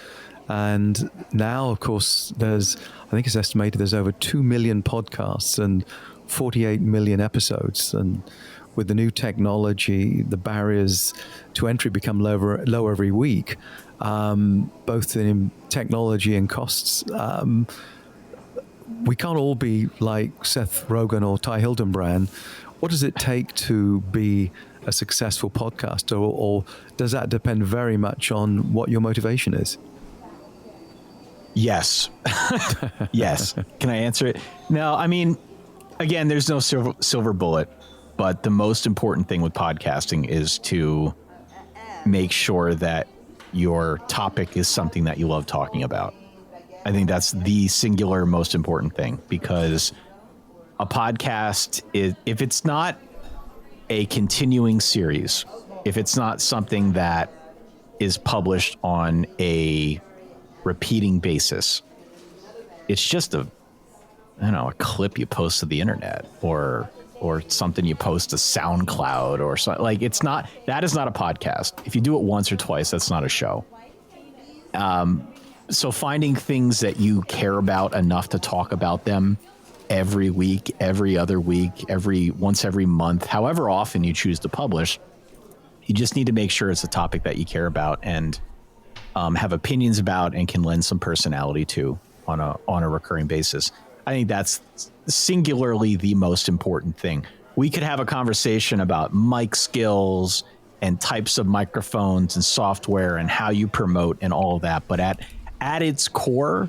And now, of course, I think it's estimated there's over 2 million podcasts and 48 million episodes. And with the new technology, the barriers to entry become lower every week, both in technology and costs. We can't all be like Seth Rogen or Ty Hildenbrandt. What does it take to be a successful podcaster, or does that depend very much on what your motivation is? Yes. Yes. Can I answer it? No, I mean, again, there's no silver bullet, but the most important thing with podcasting is to make sure that your topic is something that you love talking about. I think that's the singular most important thing, because a podcast is, if it's not a continuing series, if it's not something that is published on a repeating basis, it's just a clip you post to the internet or something you post to SoundCloud or something. Like, that is not a podcast. If you do it once or twice, that's not a show. So finding things that you care about enough to talk about them every week, every other week, once every month, however often you choose to publish, you just need to make sure it's a topic that you care about and have opinions about and can lend some personality to on a recurring basis. I think that's singularly the most important thing. We could have a conversation about mic skills and types of microphones and software and how you promote and all of that, but at its core,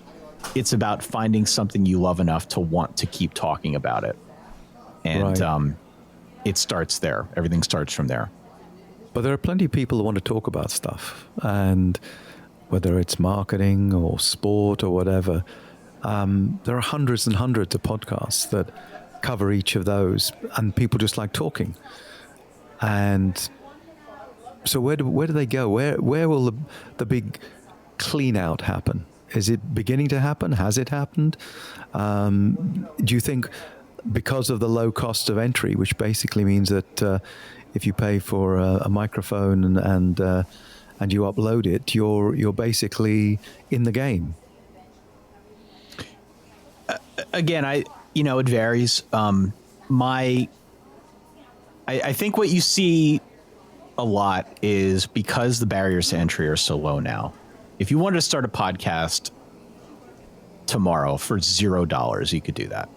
it's about finding something you love enough to want to keep talking about it. And right. It starts there. Everything starts from there. But there are plenty of people who want to talk about stuff, and whether it's marketing or sport or whatever, there are hundreds and hundreds of podcasts that cover each of those, and people just like talking. And so where do they go? Where will the big clean out happen? Is it beginning to happen? Has it happened? Do you think because of the low cost of entry, which basically means that if you pay for a microphone and you upload it, you're basically in the game? Again, it varies. I think what you see a lot is because the barriers to entry are so low now. If you wanted to start a podcast tomorrow for $0, you could do that.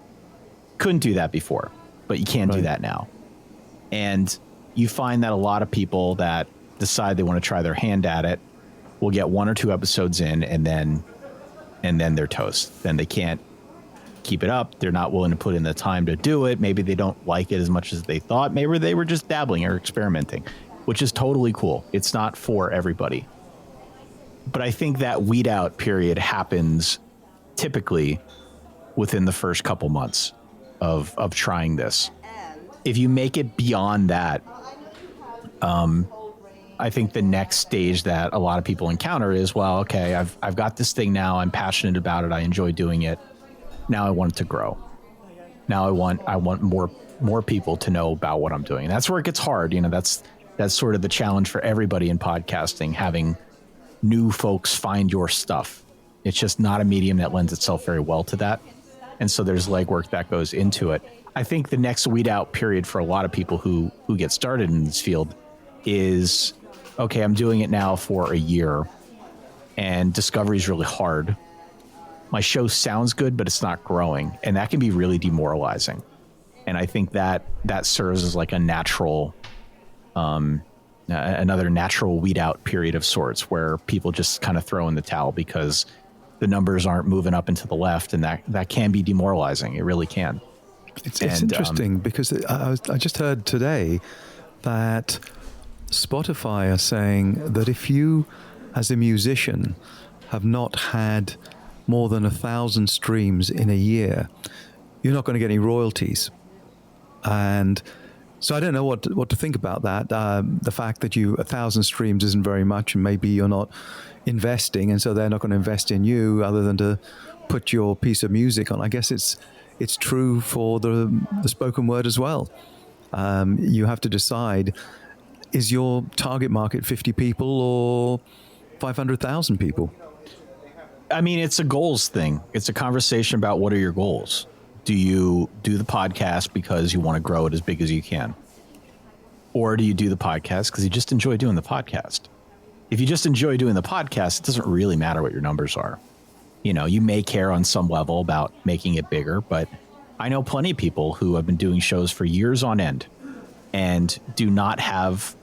Couldn't do that before, but you can do that now. And you find that a lot of people that decide they want to try their hand at it will get 1 or 2 episodes in, and then they're toast. Then they can't keep it up. They're not willing to put in the time to do it. Maybe they don't like it as much as they thought. Maybe they were just dabbling or experimenting, which is totally cool. It's not for everybody. But I think that weed out period happens typically within the first couple months of trying this. If you make it beyond that, I think the next stage that a lot of people encounter is, well, okay, I've got this thing now. I'm passionate about it. I enjoy doing it. Now I want it to grow. Now I want more people to know about what I'm doing. And that's where it gets hard. You know, that's sort of the challenge for everybody in podcasting, having new folks find your stuff. It's just not a medium that lends itself very well to that. And so there's legwork that goes into it. I think the next weed out period for a lot of people who get started in this field is, okay, I'm doing it now for a year and discovery is really hard. My show sounds good, but it's not growing. And that can be really demoralizing. And I think that serves as like a natural, another natural weed out period of sorts where people just kind of throw in the towel because the numbers aren't moving up and to the left. And that can be demoralizing. It really can. It's interesting because I just heard today that Spotify are saying that if you, as a musician, have not had more than 1,000 streams in a year, you're not going to get any royalties. And so I don't know what to think about that. The fact that 1,000 streams isn't very much, and maybe you're not investing, and so they're not going to invest in you other than to put your piece of music on. I guess it's true for the spoken word as well. You have to decide, is your target market 50 people or 500,000 people? I mean, it's a goals thing. It's a conversation about what are your goals. Do you do the podcast because you want to grow it as big as you can? Or do you do the podcast because you just enjoy doing the podcast? If you just enjoy doing the podcast, it doesn't really matter what your numbers are. You know, you may care on some level about making it bigger, but I know plenty of people who have been doing shows for years on end and do not have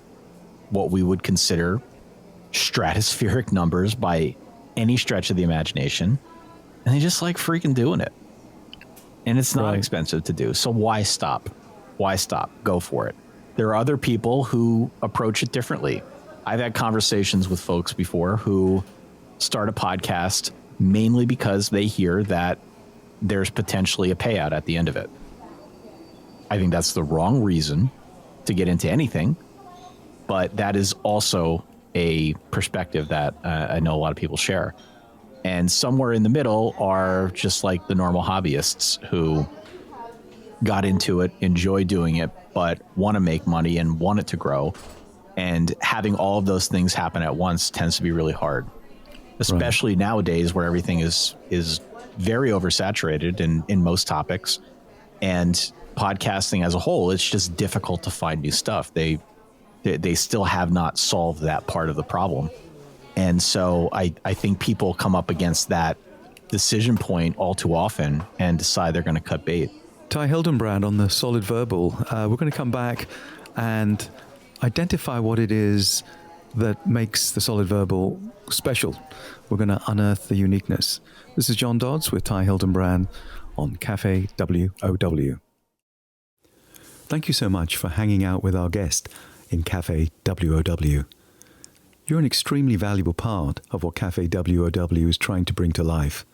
what we would consider stratospheric numbers by any stretch of the imagination, and they just like freaking doing it. And it's not expensive to do. So why stop? Why stop? Go for it. There are other people who approach it differently. I've had conversations with folks before who start a podcast mainly because they hear that there's potentially a payout at the end of it. I think that's the wrong reason to get into anything, but that is also a perspective that I know a lot of people share. And somewhere in the middle are just like the normal hobbyists who got into it, enjoy doing it, but want to make money and want it to grow. And having all of those things happen at once tends to be really hard, especially nowadays where everything is very oversaturated in most topics. And podcasting as a whole, it's just difficult to find new stuff. They still have not solved that part of the problem. And so I think people come up against that decision point all too often and decide they're going to cut bait. Ty Hildenbrandt on the Solid Verbal. We're going to come back and identify what it is that makes the Solid Verbal special. We're going to unearth the uniqueness. This is John Dodds with Ty Hildenbrandt on Cafe W.O.W. Thank you so much for hanging out with our guest in Cafe W.O.W. You're an extremely valuable part of what Cafe W.O.W. is trying to bring to life.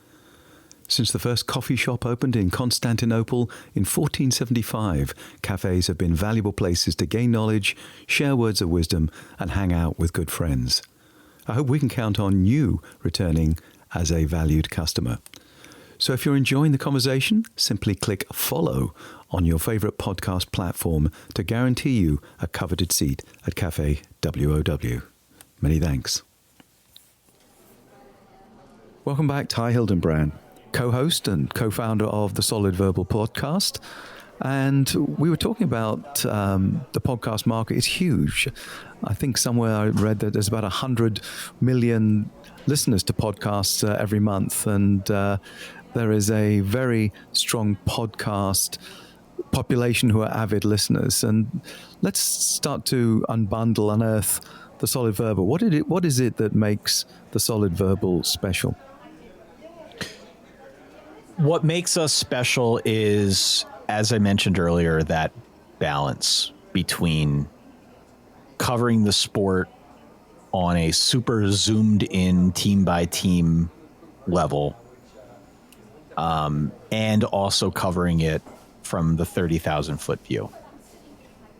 Since the first coffee shop opened in Constantinople in 1475, cafes have been valuable places to gain knowledge, share words of wisdom, and hang out with good friends. I hope we can count on you returning as a valued customer. So if you're enjoying the conversation, simply click follow on your favorite podcast platform to guarantee you a coveted seat at Cafe W.O.W. Many thanks. Welcome back, Ty Hildenbrandt, co-host and co-founder of the Solid Verbal podcast. And we were talking about the podcast market. It's huge. I think somewhere I read that there's about 100 million listeners to podcasts every month. And there is a very strong podcast population who are avid listeners. And let's start to unearth the Solid Verbal. What is it that makes the Solid Verbal special? What makes us special is, as I mentioned earlier, that balance between covering the sport on a super zoomed in team by team level, and also covering it from the 30,000 foot view.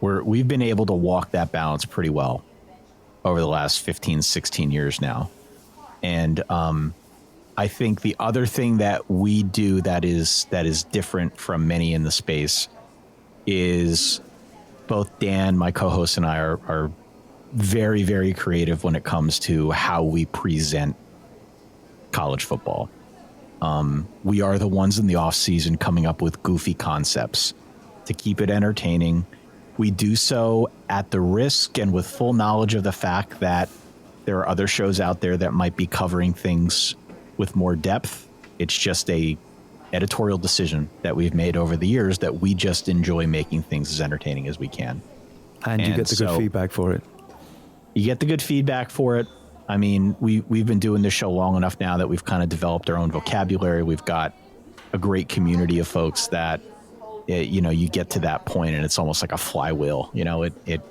We've been able to walk that balance pretty well over the last 15, 16 years now. And I think the other thing that we do that is different from many in the space is both Dan, my co-host, and I are very, very creative when it comes to how we present college football. We are the ones in the off season coming up with goofy concepts to keep it entertaining. We do so at the risk and with full knowledge of the fact that there are other shows out there that might be covering things with more depth. It's just a editorial decision that we've made over the years that we just enjoy making things as entertaining as we can. And you get the good feedback for it. You get the good feedback for it. I mean, we've been doing this show long enough now that we've kind of developed our own vocabulary. We've got a great community of folks that, you get to that point and it's almost like a flywheel.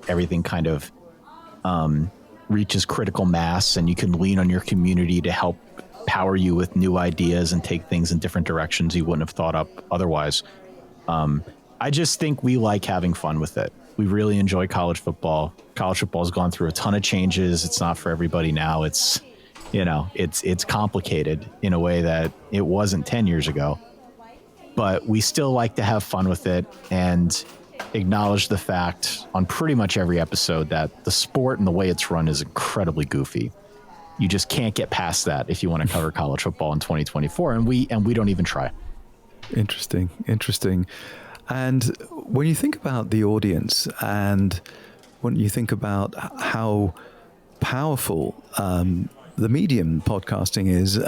Everything kind of reaches critical mass, and you can lean on your community to help power you with new ideas and take things in different directions you wouldn't have thought up otherwise. I just think we like having fun with it. We really enjoy college football. College football has gone through a ton of changes. It's not for everybody now. It's complicated in a way that it wasn't 10 years ago. But we still like to have fun with it and acknowledge the fact on pretty much every episode that the sport and the way it's run is incredibly goofy. You just can't get past that if you want to cover college football in 2024, and we don't even try. Interesting. And when you think about the audience and when you think about how powerful the medium podcasting is,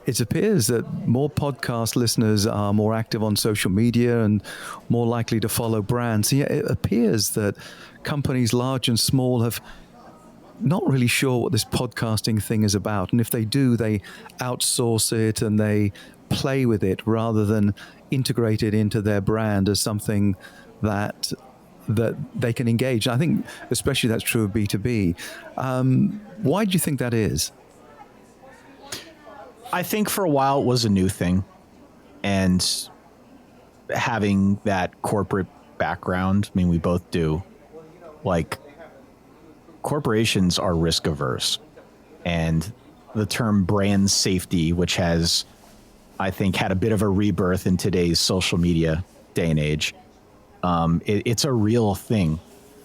it appears that more podcast listeners are more active on social media and more likely to follow brands. Yeah, it appears that companies large and small have not really sure what this podcasting thing is about. And if they do, they outsource it and they play with it rather than integrate it into their brand as something that they can engage. I think especially that's true of B2B. Why do you think that is? I think for a while it was a new thing, and having that corporate background, I mean, we both do, like, corporations are risk averse, and the term brand safety, which has, I think, had a bit of a rebirth in today's social media day and age. It's a real thing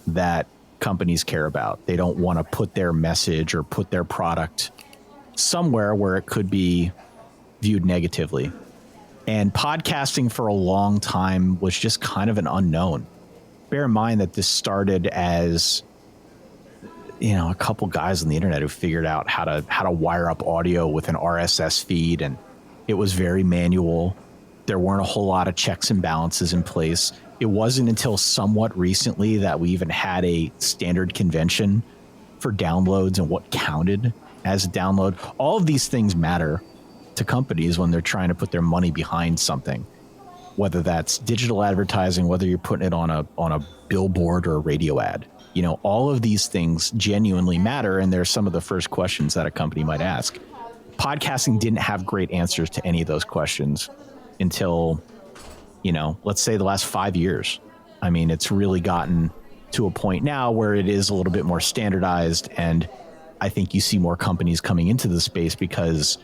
that companies care about. They don't want to put their message or put their product somewhere where it could be viewed negatively. And podcasting for a long time was just kind of an unknown. Bear in mind that this started as, a couple guys on the internet who figured out how to wire up audio with an RSS feed, and it was very manual. There weren't a whole lot of checks and balances in place. It wasn't until somewhat recently that we even had a standard convention for downloads and what counted as a download. All of these things matter to companies when they're trying to put their money behind something, whether that's digital advertising, whether you're putting it on a billboard or a radio ad. All of these things genuinely matter, and they're some of the first questions that a company might ask. Podcasting didn't have great answers to any of those questions until, let's say the last 5 years. I mean, it's really gotten to a point now where it is a little bit more standardized, and I think you see more companies coming into the space because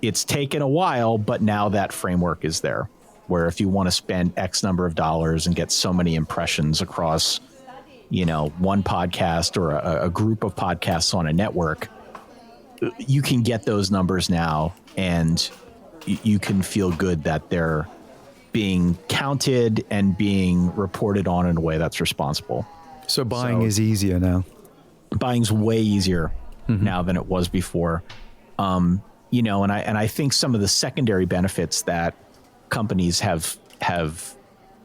it's taken a while, but now that framework is there, where if you want to spend X number of dollars and get so many impressions across, one podcast or a group of podcasts on a network, you can get those numbers now, and you can feel good that they're being counted and being reported on in a way that's responsible. So buying is easier now. Buying's way easier now than it was before. And I think some of the secondary benefits that companies have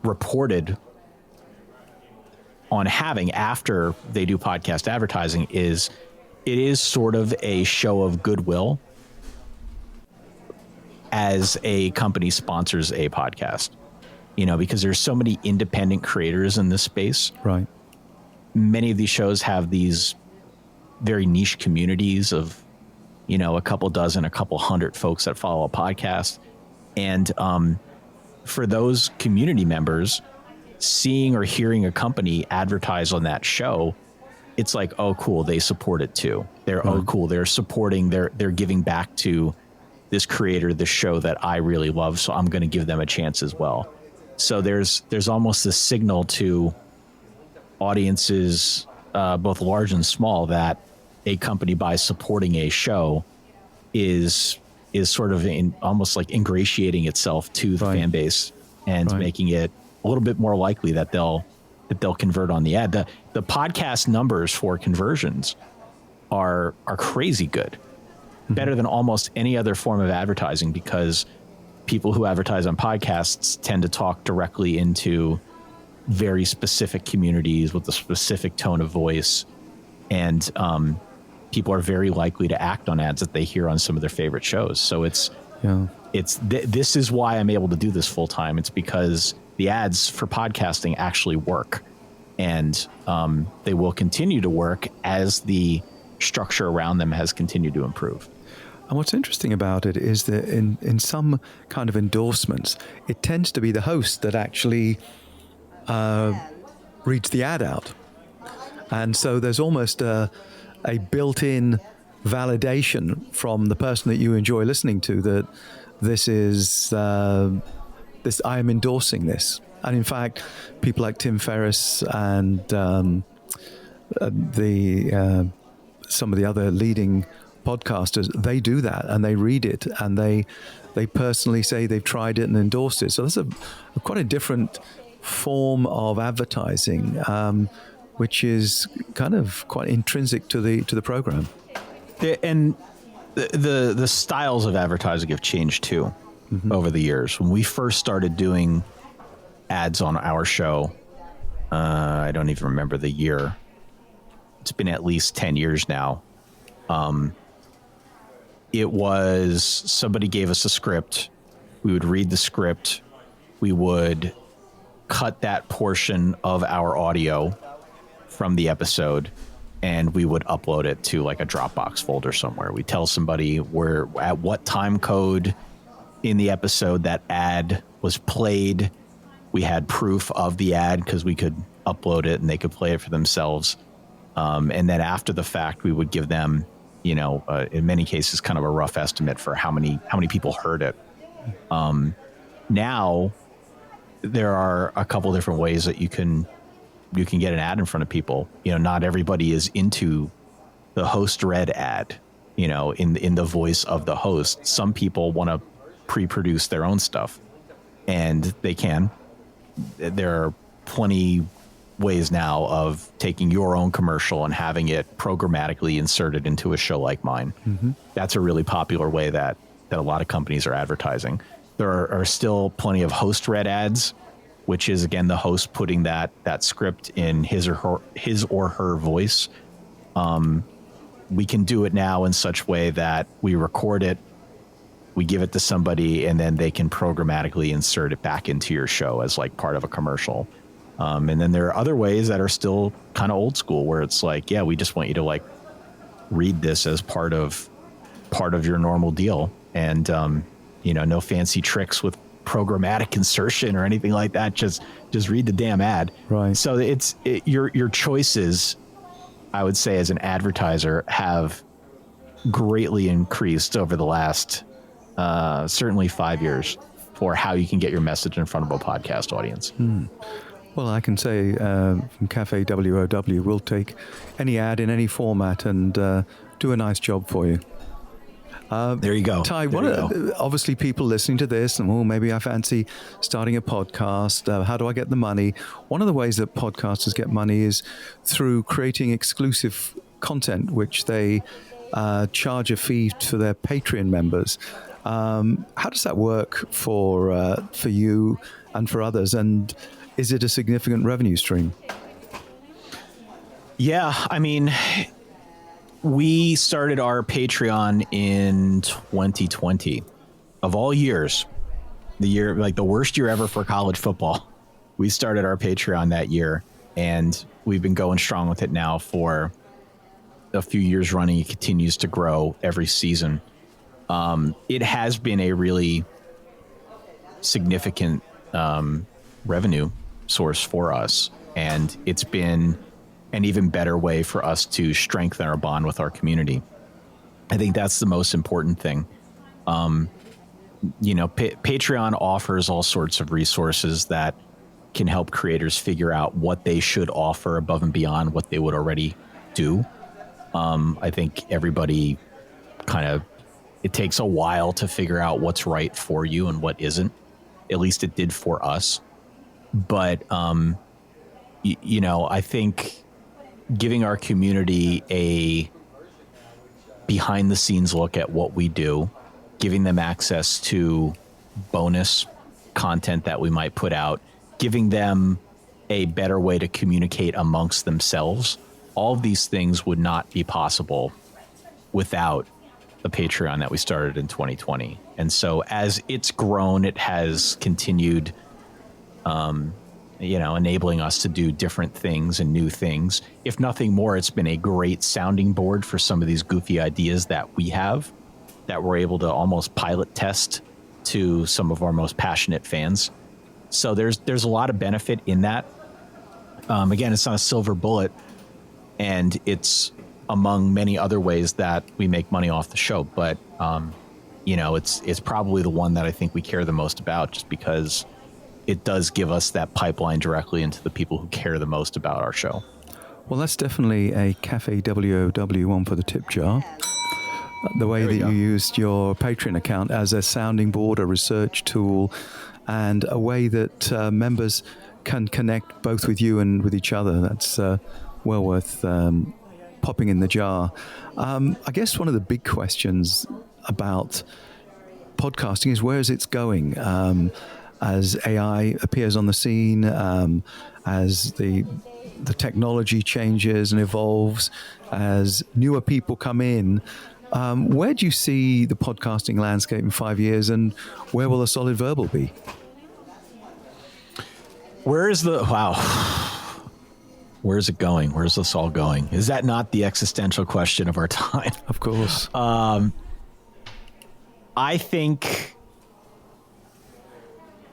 reported on having after they do podcast advertising is it is sort of a show of goodwill as a company sponsors a podcast, because there's so many independent creators in this space. Right. Many of these shows have these very niche communities of, a couple dozen, a couple hundred folks that follow a podcast. And for those community members, seeing or hearing a company advertise on that show, it's like, oh, cool, they support it too. Oh, cool, they're supporting, they're giving back to this creator, this show that I really love, so I'm going to give them a chance as well. So there's almost this signal to audiences, both large and small, that a company, by supporting a show, is sort of almost like ingratiating itself to the fan base and making it a little bit more likely that they'll convert on the ad. The podcast numbers for conversions are crazy good, better than almost any other form of advertising, because people who advertise on podcasts tend to talk directly into very specific communities with a specific tone of voice, and people are very likely to act on ads that they hear on some of their favorite shows. So this is why I'm able to do this full time. It's because the ads for podcasting actually work, and they will continue to work as the structure around them has continued to improve. And what's interesting about it is that in some kind of endorsements, it tends to be the host that actually reads the ad out. And so there's almost a built-in validation from the person that you enjoy listening to that this is this, I am endorsing this. And in fact, people like Tim Ferriss and some of the other leading podcasters, they do that and they read it and they personally say they've tried it and endorsed it. So that's quite a different form of advertising, which is kind of quite intrinsic to the program. And the styles of advertising have changed too over the years. When we first started doing ads on our show, I don't even remember the year. It's been at least 10 years now. It was somebody gave us a script. We would read the script. We would cut that portion of our audio from the episode, and we would upload it to like a Dropbox folder somewhere. We tell somebody where, at what time code in the episode that ad was played. We had proof of the ad because we could upload it and they could play it for themselves. And then after the fact, we would give them, in many cases, kind of a rough estimate for how many people heard it. Now there are a couple different ways that you can get an ad in front of people. Not everybody is into the host read ad, in the voice of the host. Some people want to pre-produce their own stuff, and they can. There are plenty ways now of taking your own commercial and having it programmatically inserted into a show like mine. That's a really popular way that a lot of companies are advertising. There are still plenty of host read ads, which is, again, the host putting that script in his or her voice. We can do it now in such way that we record it, we give it to somebody, and then they can programmatically insert it back into your show as like part of a commercial. And then there are other ways that are still kind of old school, where it's like, yeah, we just want you to like read this as part of your normal deal. And, no fancy tricks with programmatic insertion or anything like that. Just read the damn ad. Right. So your choices, I would say, as an advertiser, have greatly increased over the last, certainly 5 years, for how you can get your message in front of a podcast audience. Well, I can say from Cafe W.O.W, we'll take any ad in any format and do a nice job for you. There you go. Ty, obviously people listening to this and, maybe I fancy starting a podcast. How do I get the money? One of the ways that podcasters get money is through creating exclusive content, which they charge a fee for their Patreon members. How does that work for you and for others? And is it a significant revenue stream? Yeah, I mean, we started our Patreon in 2020. Of all years, the worst year ever for college football. We started our Patreon that year, and we've been going strong with it now for a few years running. It continues to grow every season. It has been a really significant revenue source for us. And it's been an even better way for us to strengthen our bond with our community. I think that's the most important thing. Patreon offers all sorts of resources that can help creators figure out what they should offer above and beyond what they would already do. I think everybody it takes a while to figure out what's right for you and what isn't. At least it did for us. But, I think giving our community a behind the scenes look at what we do, giving them access to bonus content that we might put out, giving them a better way to communicate amongst themselves. All of these things would not be possible without the Patreon that we started in 2020. And so as it's grown, it has continued, enabling us to do different things and new things. If nothing more, it's been a great sounding board for some of these goofy ideas that we have that we're able to almost pilot test to some of our most passionate fans. So there's a lot of benefit in that. Again, it's not a silver bullet, and it's among many other ways that we make money off the show. But, it's probably the one that I think we care the most about, just because it does give us that pipeline directly into the people who care the most about our show. Well, that's definitely a Cafe W.O.W. one for the tip jar. The way that you used your Patreon account as a sounding board, a research tool, and a way that members can connect both with you and with each other. That's well worth popping in the jar. I guess one of the big questions about podcasting is where is it going? As AI appears on the scene, as the technology changes and evolves, as newer people come in, where do you see the podcasting landscape in 5 years, and where will the Solid Verbal be? Where's it going? Where's this all going? Is that not the existential question of our time? Of course. I think,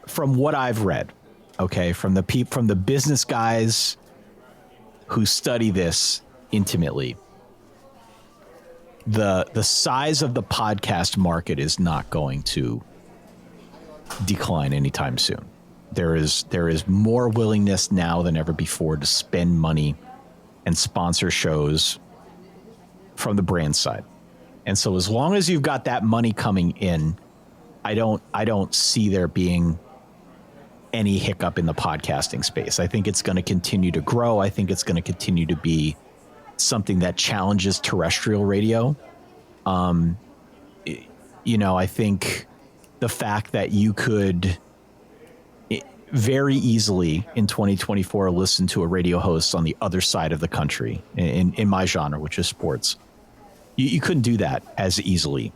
from what I've read, from the business guys who study this intimately, the size of the podcast market is not going to decline anytime soon. There is more willingness now than ever before to spend money and sponsor shows from the brand side. And so as long as you've got that money coming in, I don't see there being any hiccup in the podcasting space. I think it's going to continue to grow. I think it's going to continue to be something that challenges terrestrial radio. I think the fact that you could very easily in 2024 listen to a radio host on the other side of the country in my genre, which is sports. You couldn't do that as easily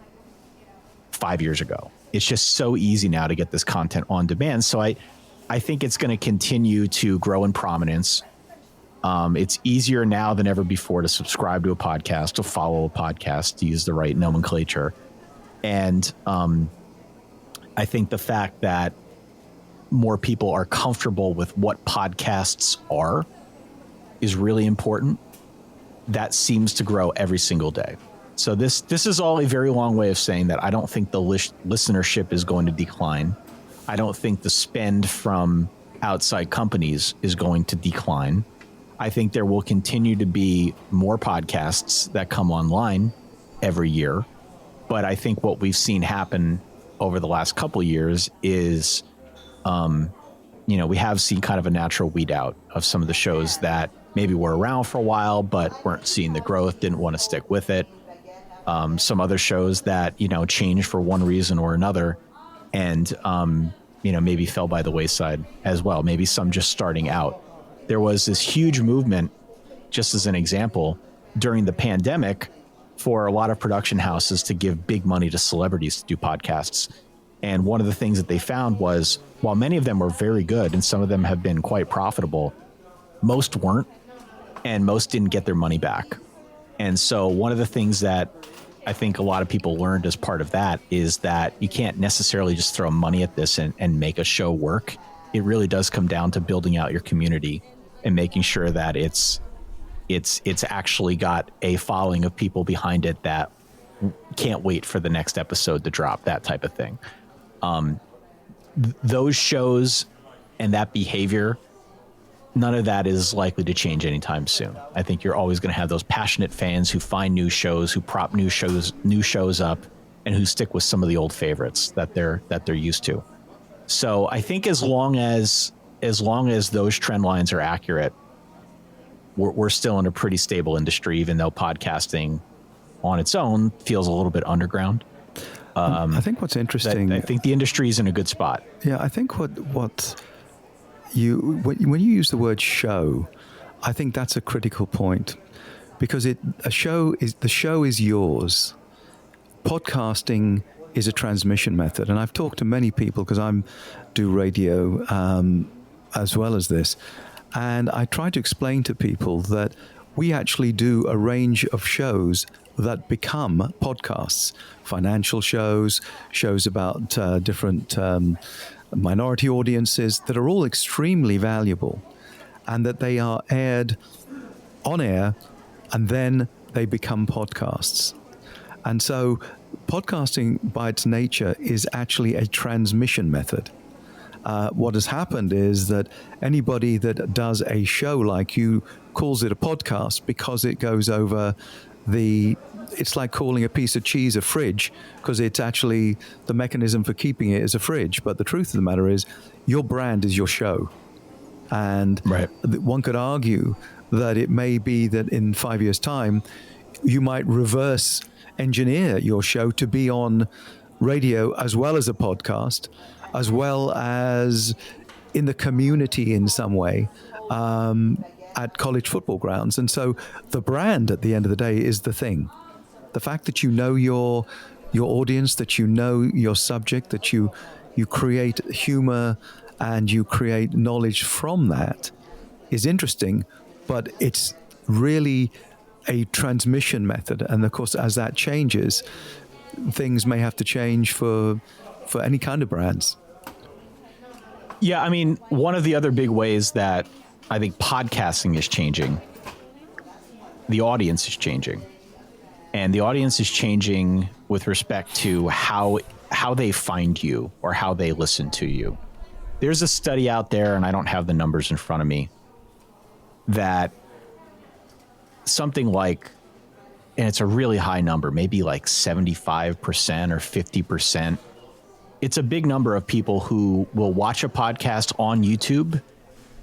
5 years ago. It's just so easy now to get this content on demand. So I think it's going to continue to grow in prominence. It's easier now than ever before to subscribe to a podcast, to follow a podcast, to use the right nomenclature. And I think the fact that more people are comfortable with what podcasts are is really important. That seems to grow every single day. So this is all a very long way of saying that I don't think the listenership is going to decline. I don't think the spend from outside companies is going to decline. I think there will continue to be more podcasts that come online every year. But I think what we've seen happen over the last couple of years is, we have seen kind of a natural weed out of some of the shows that maybe were around for a while, but weren't seeing the growth, didn't want to stick with it. Some other shows that, changed for one reason or another and, maybe fell by the wayside as well. Maybe some just starting out. There was this huge movement, just as an example, during the pandemic for a lot of production houses to give big money to celebrities to do podcasts. And one of the things that they found was, while many of them were very good and some of them have been quite profitable, most weren't, and most didn't get their money back. And so one of the things that I think a lot of people learned as part of that is that you can't necessarily just throw money at this and make a show work. It really does come down to building out your community and making sure that it's actually got a following of people behind it that can't wait for the next episode to drop, that type of thing. Those shows and that behavior, none of that is likely to change anytime soon. I think you're always going to have those passionate fans who find new shows, who prop new shows up, and who stick with some of the old favorites that they're used to. So I think as long as those trend lines are accurate, we're still in a pretty stable industry, even though podcasting on its own feels a little bit underground. I think what's interesting, I think the industry is in a good spot. Yeah, I think when you use the word show, I think that's a critical point, because the show is yours. Podcasting is a transmission method, and I've talked to many people because I do radio as well as this, and I try to explain to people that we actually do a range of shows that become podcasts, financial shows about different minority audiences that are all extremely valuable, and that they are aired on air and then they become podcasts. And so podcasting by its nature is actually a transmission method. What has happened is that anybody that does a show like you calls it a podcast because it goes over it's like calling a piece of cheese a fridge, because it's actually the mechanism for keeping it is a fridge. But the truth of the matter is your brand is your show. And right. One could argue that it may be that in 5 years' time, you might reverse engineer your show to be on radio as well as a podcast, as well as in the community in some way, at college football grounds. And so the brand at the end of the day is the thing. The fact that you know your audience, that you know your subject, that you create humor and you create knowledge from that is interesting, but it's really a transmission method. And of course, as that changes, things may have to change for any kind of brands. Yeah, I mean, one of the other big ways that I think podcasting is changing, the audience is changing. And the audience is changing with respect to how they find you or how they listen to you. There's a study out there, and I don't have the numbers in front of me, that something like, and it's a really high number, maybe like 75% or 50%. It's a big number of people who will watch a podcast on YouTube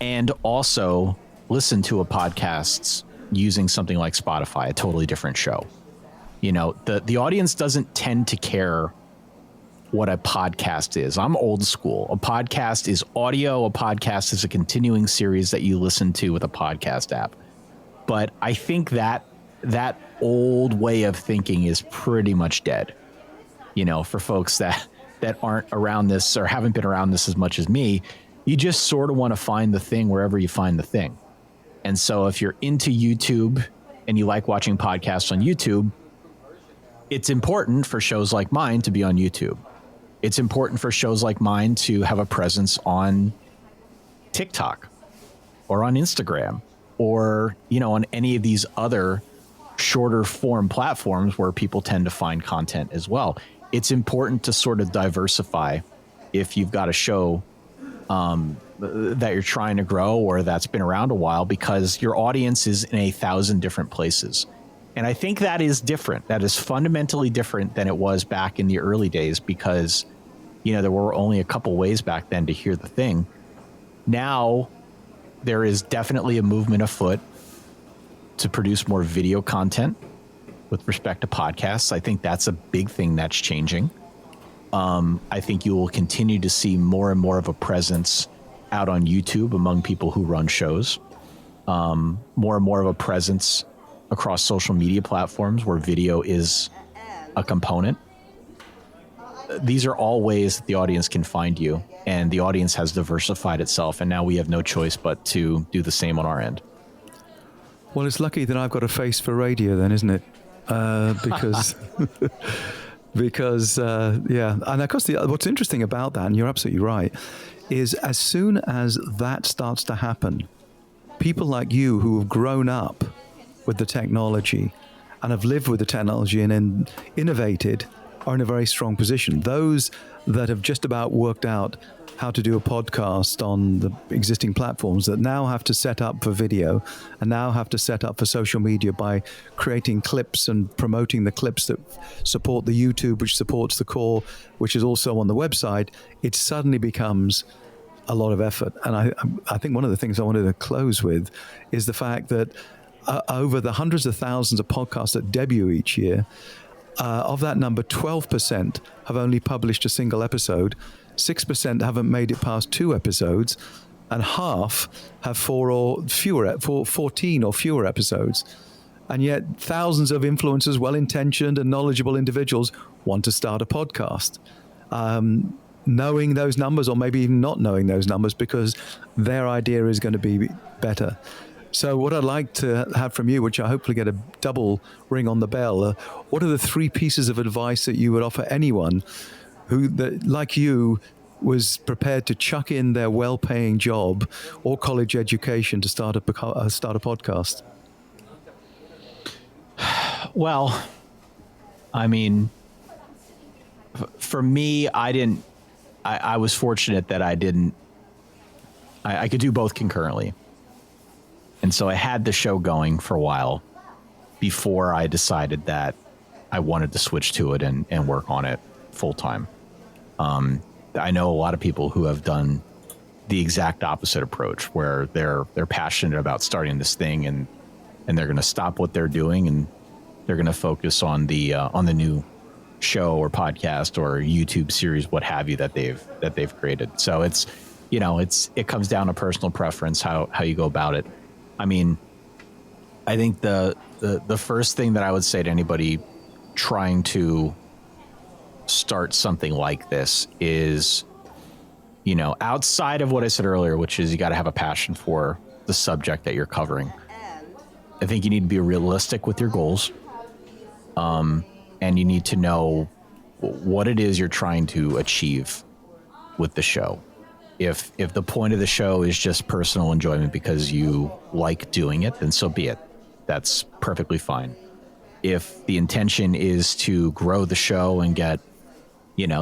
and also listen to a podcast using something like Spotify, a totally different show. You know, the audience doesn't tend to care what a podcast is. I'm old school. A podcast is audio. A podcast is a continuing series that you listen to with a podcast app. But I think that old way of thinking is pretty much dead. You know, for folks that aren't around this or haven't been around this as much as me, you just sort of want to find the thing wherever you find the thing. And so if you're into YouTube and you like watching podcasts on YouTube, it's important for shows like mine to be on YouTube. It's important for shows like mine to have a presence on TikTok or on Instagram or, you know, on any of these other shorter form platforms where people tend to find content as well. It's important to sort of diversify if you've got a show that you're trying to grow or that's been around a while, because your audience is in 1,000 different places. And I think that is different. That is fundamentally different than it was back in the early days, because, you know, there were only a couple ways back then to hear the thing. Now there is definitely a movement afoot to produce more video content with respect to podcasts. I think that's a big thing that's changing. I think you will continue to see more and more of a presence out on YouTube among people who run shows. More and more of a presence across social media platforms where video is a component. These are all ways that the audience can find you, and the audience has diversified itself, and now we have no choice but to do the same on our end. Well, it's lucky that I've got a face for radio then, isn't it? because yeah. And of course, what's interesting about that, and you're absolutely right, is as soon as that starts to happen, people like you who have grown up with the technology and have lived with the technology and innovated are in a very strong position. Those that have just about worked out how to do a podcast on the existing platforms that now have to set up for video and now have to set up for social media by creating clips and promoting the clips that support the YouTube, which supports the core, which is also on the website, it suddenly becomes a lot of effort. And I think one of the things I wanted to close with is the fact that over the hundreds of thousands of podcasts that debut each year, of that number, 12% have only published a single episode, 6% haven't made it past 2 episodes, and half have 14 or fewer episodes. And yet thousands of influencers, well-intentioned and knowledgeable individuals want to start a podcast. Knowing those numbers, or maybe even not knowing those numbers, because their idea is going to be better. So what I'd like to have from you, which I hopefully get a double ring on the bell, what are the 3 pieces of advice that you would offer anyone who, like you, was prepared to chuck in their well-paying job or college education to start a podcast? Well, I mean, for me, I was fortunate that I could do both concurrently. And so I had the show going for a while before I decided that I wanted to switch to it and work on it full time. I know a lot of people who have done the exact opposite approach, where they're passionate about starting this thing and they're going to stop what they're doing and they're going to focus on the new show or podcast or YouTube series, what have you, that they've created. So it comes down to personal preference, how you go about it. I mean, I think the first thing that I would say to anybody trying to start something like this is, outside of what I said earlier, which is you got to have a passion for the subject that you're covering. I think you need to be realistic with your goals. And you need to know what it is you're trying to achieve with the show. If the point of the show is just personal enjoyment because you like doing it, then so be it. That's perfectly fine. If the intention is to grow the show and get,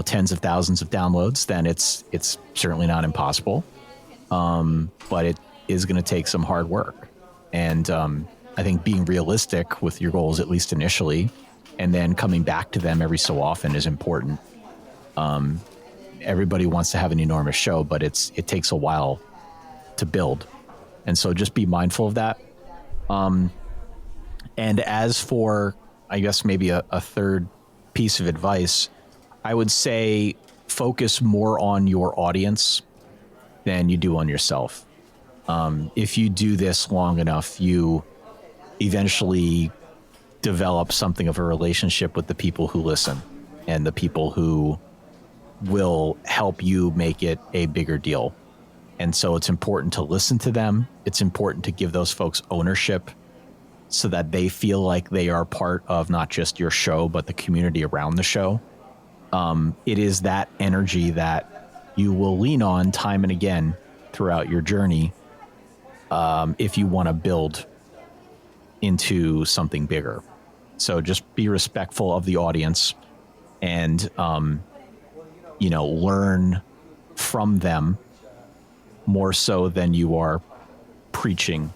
tens of thousands of downloads, then it's certainly not impossible. But it is going to take some hard work. And I think being realistic with your goals, at least initially, and then coming back to them every so often is important. Everybody wants to have an enormous show, but it takes a while to build. And so just be mindful of that. And as for, I guess, maybe a third piece of advice, I would say focus more on your audience than you do on yourself. If you do this long enough, you eventually develop something of a relationship with the people who listen and the people who will help you make it a bigger deal. And so it's important to listen to them. It's important to give those folks ownership so that they feel like they are part of not just your show, but the community around the show. It is that energy that you will lean on time and again throughout your journey if you want to build into something bigger. So just be respectful of the audience and, learn from them more so than you are preaching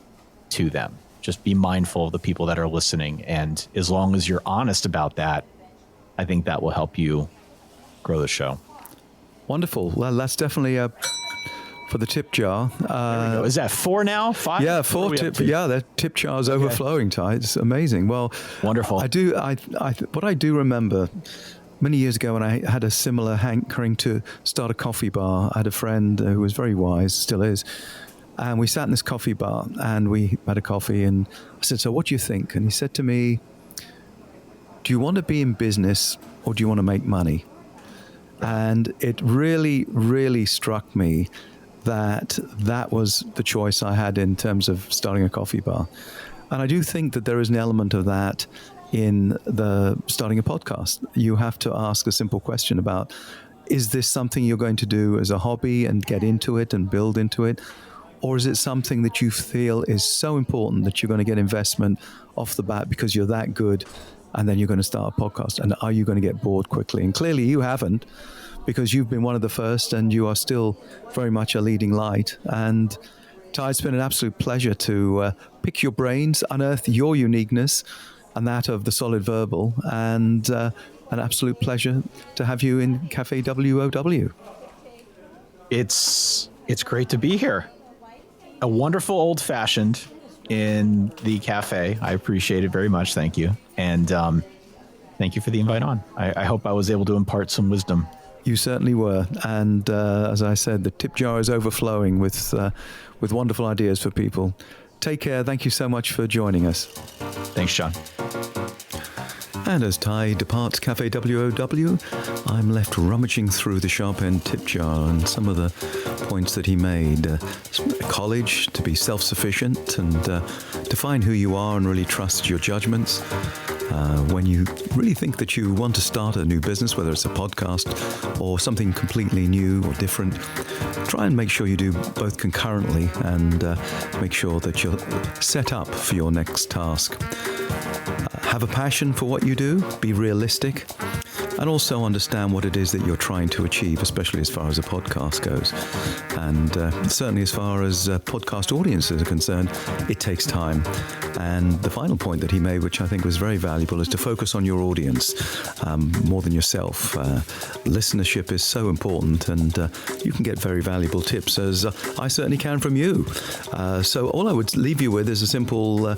to them. Just be mindful of the people that are listening. And as long as you're honest about that, I think that will help you grow the show. Wonderful. Well, that's definitely for the tip jar. There we go. Is that 4 now? 5? Yeah, 4 tip. Yeah, that tip jar is overflowing, Ty. It's amazing. Well, wonderful. What I do remember many years ago when I had a similar hankering to start a coffee bar, I had a friend who was very wise, still is, and we sat in this coffee bar and we had a coffee and I said, "So what do you think?" And he said to me, "Do you want to be in business or do you want to make money?" And it really, really struck me that was the choice I had in terms of starting a coffee bar. And I do think that there is an element of that in starting a podcast. You have to ask a simple question about, is this something you're going to do as a hobby and get into it and build into it? Or is it something that you feel is so important that you're going to get investment off the bat because you're that good, and then you're going to start a podcast? And are you going to get bored quickly? And clearly you haven't, because you've been one of the first and you are still very much a leading light. And Ty, it's been an absolute pleasure to pick your brains, unearth your uniqueness and that of the Solid Verbal, and an absolute pleasure to have you in Cafe W.O.W. It's great to be here. A wonderful old fashioned in the cafe. I appreciate it very much. Thank you. And thank you for the invite on. I hope I was able to impart some wisdom. You certainly were. And as I said, the tip jar is overflowing with wonderful ideas for people. Take care. Thank you so much for joining us. Thanks, John. And as Ty departs Cafe W.O.W., I'm left rummaging through the sharp-end tip jar and some of the points that he made. College, to be self-sufficient and to find who you are and really trust your judgments. When you really think that you want to start a new business, whether it's a podcast or something completely new or different, try and make sure you do both concurrently and make sure that you're set up for your next task. Have a passion for what you do, be realistic, and also understand what it is that you're trying to achieve, especially as far as a podcast goes. And certainly as far as podcast audiences are concerned, it takes time. And the final point that he made, which I think was very valuable, is to focus on your audience more than yourself. Listenership is so important, and you can get very valuable tips, as I certainly can from you. So all I would leave you with is a simple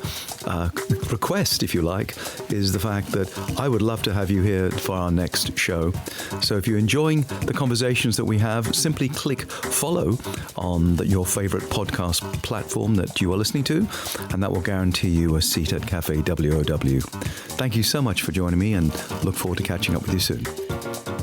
request, if you like, is the fact that I would love to have you here for our next show. So if you're enjoying the conversations that we have, simply click follow on your favorite podcast platform that you are listening to, and that will guarantee you a seat at Cafe W.O.W. Thank you so much for joining me, and look forward to catching up with you soon.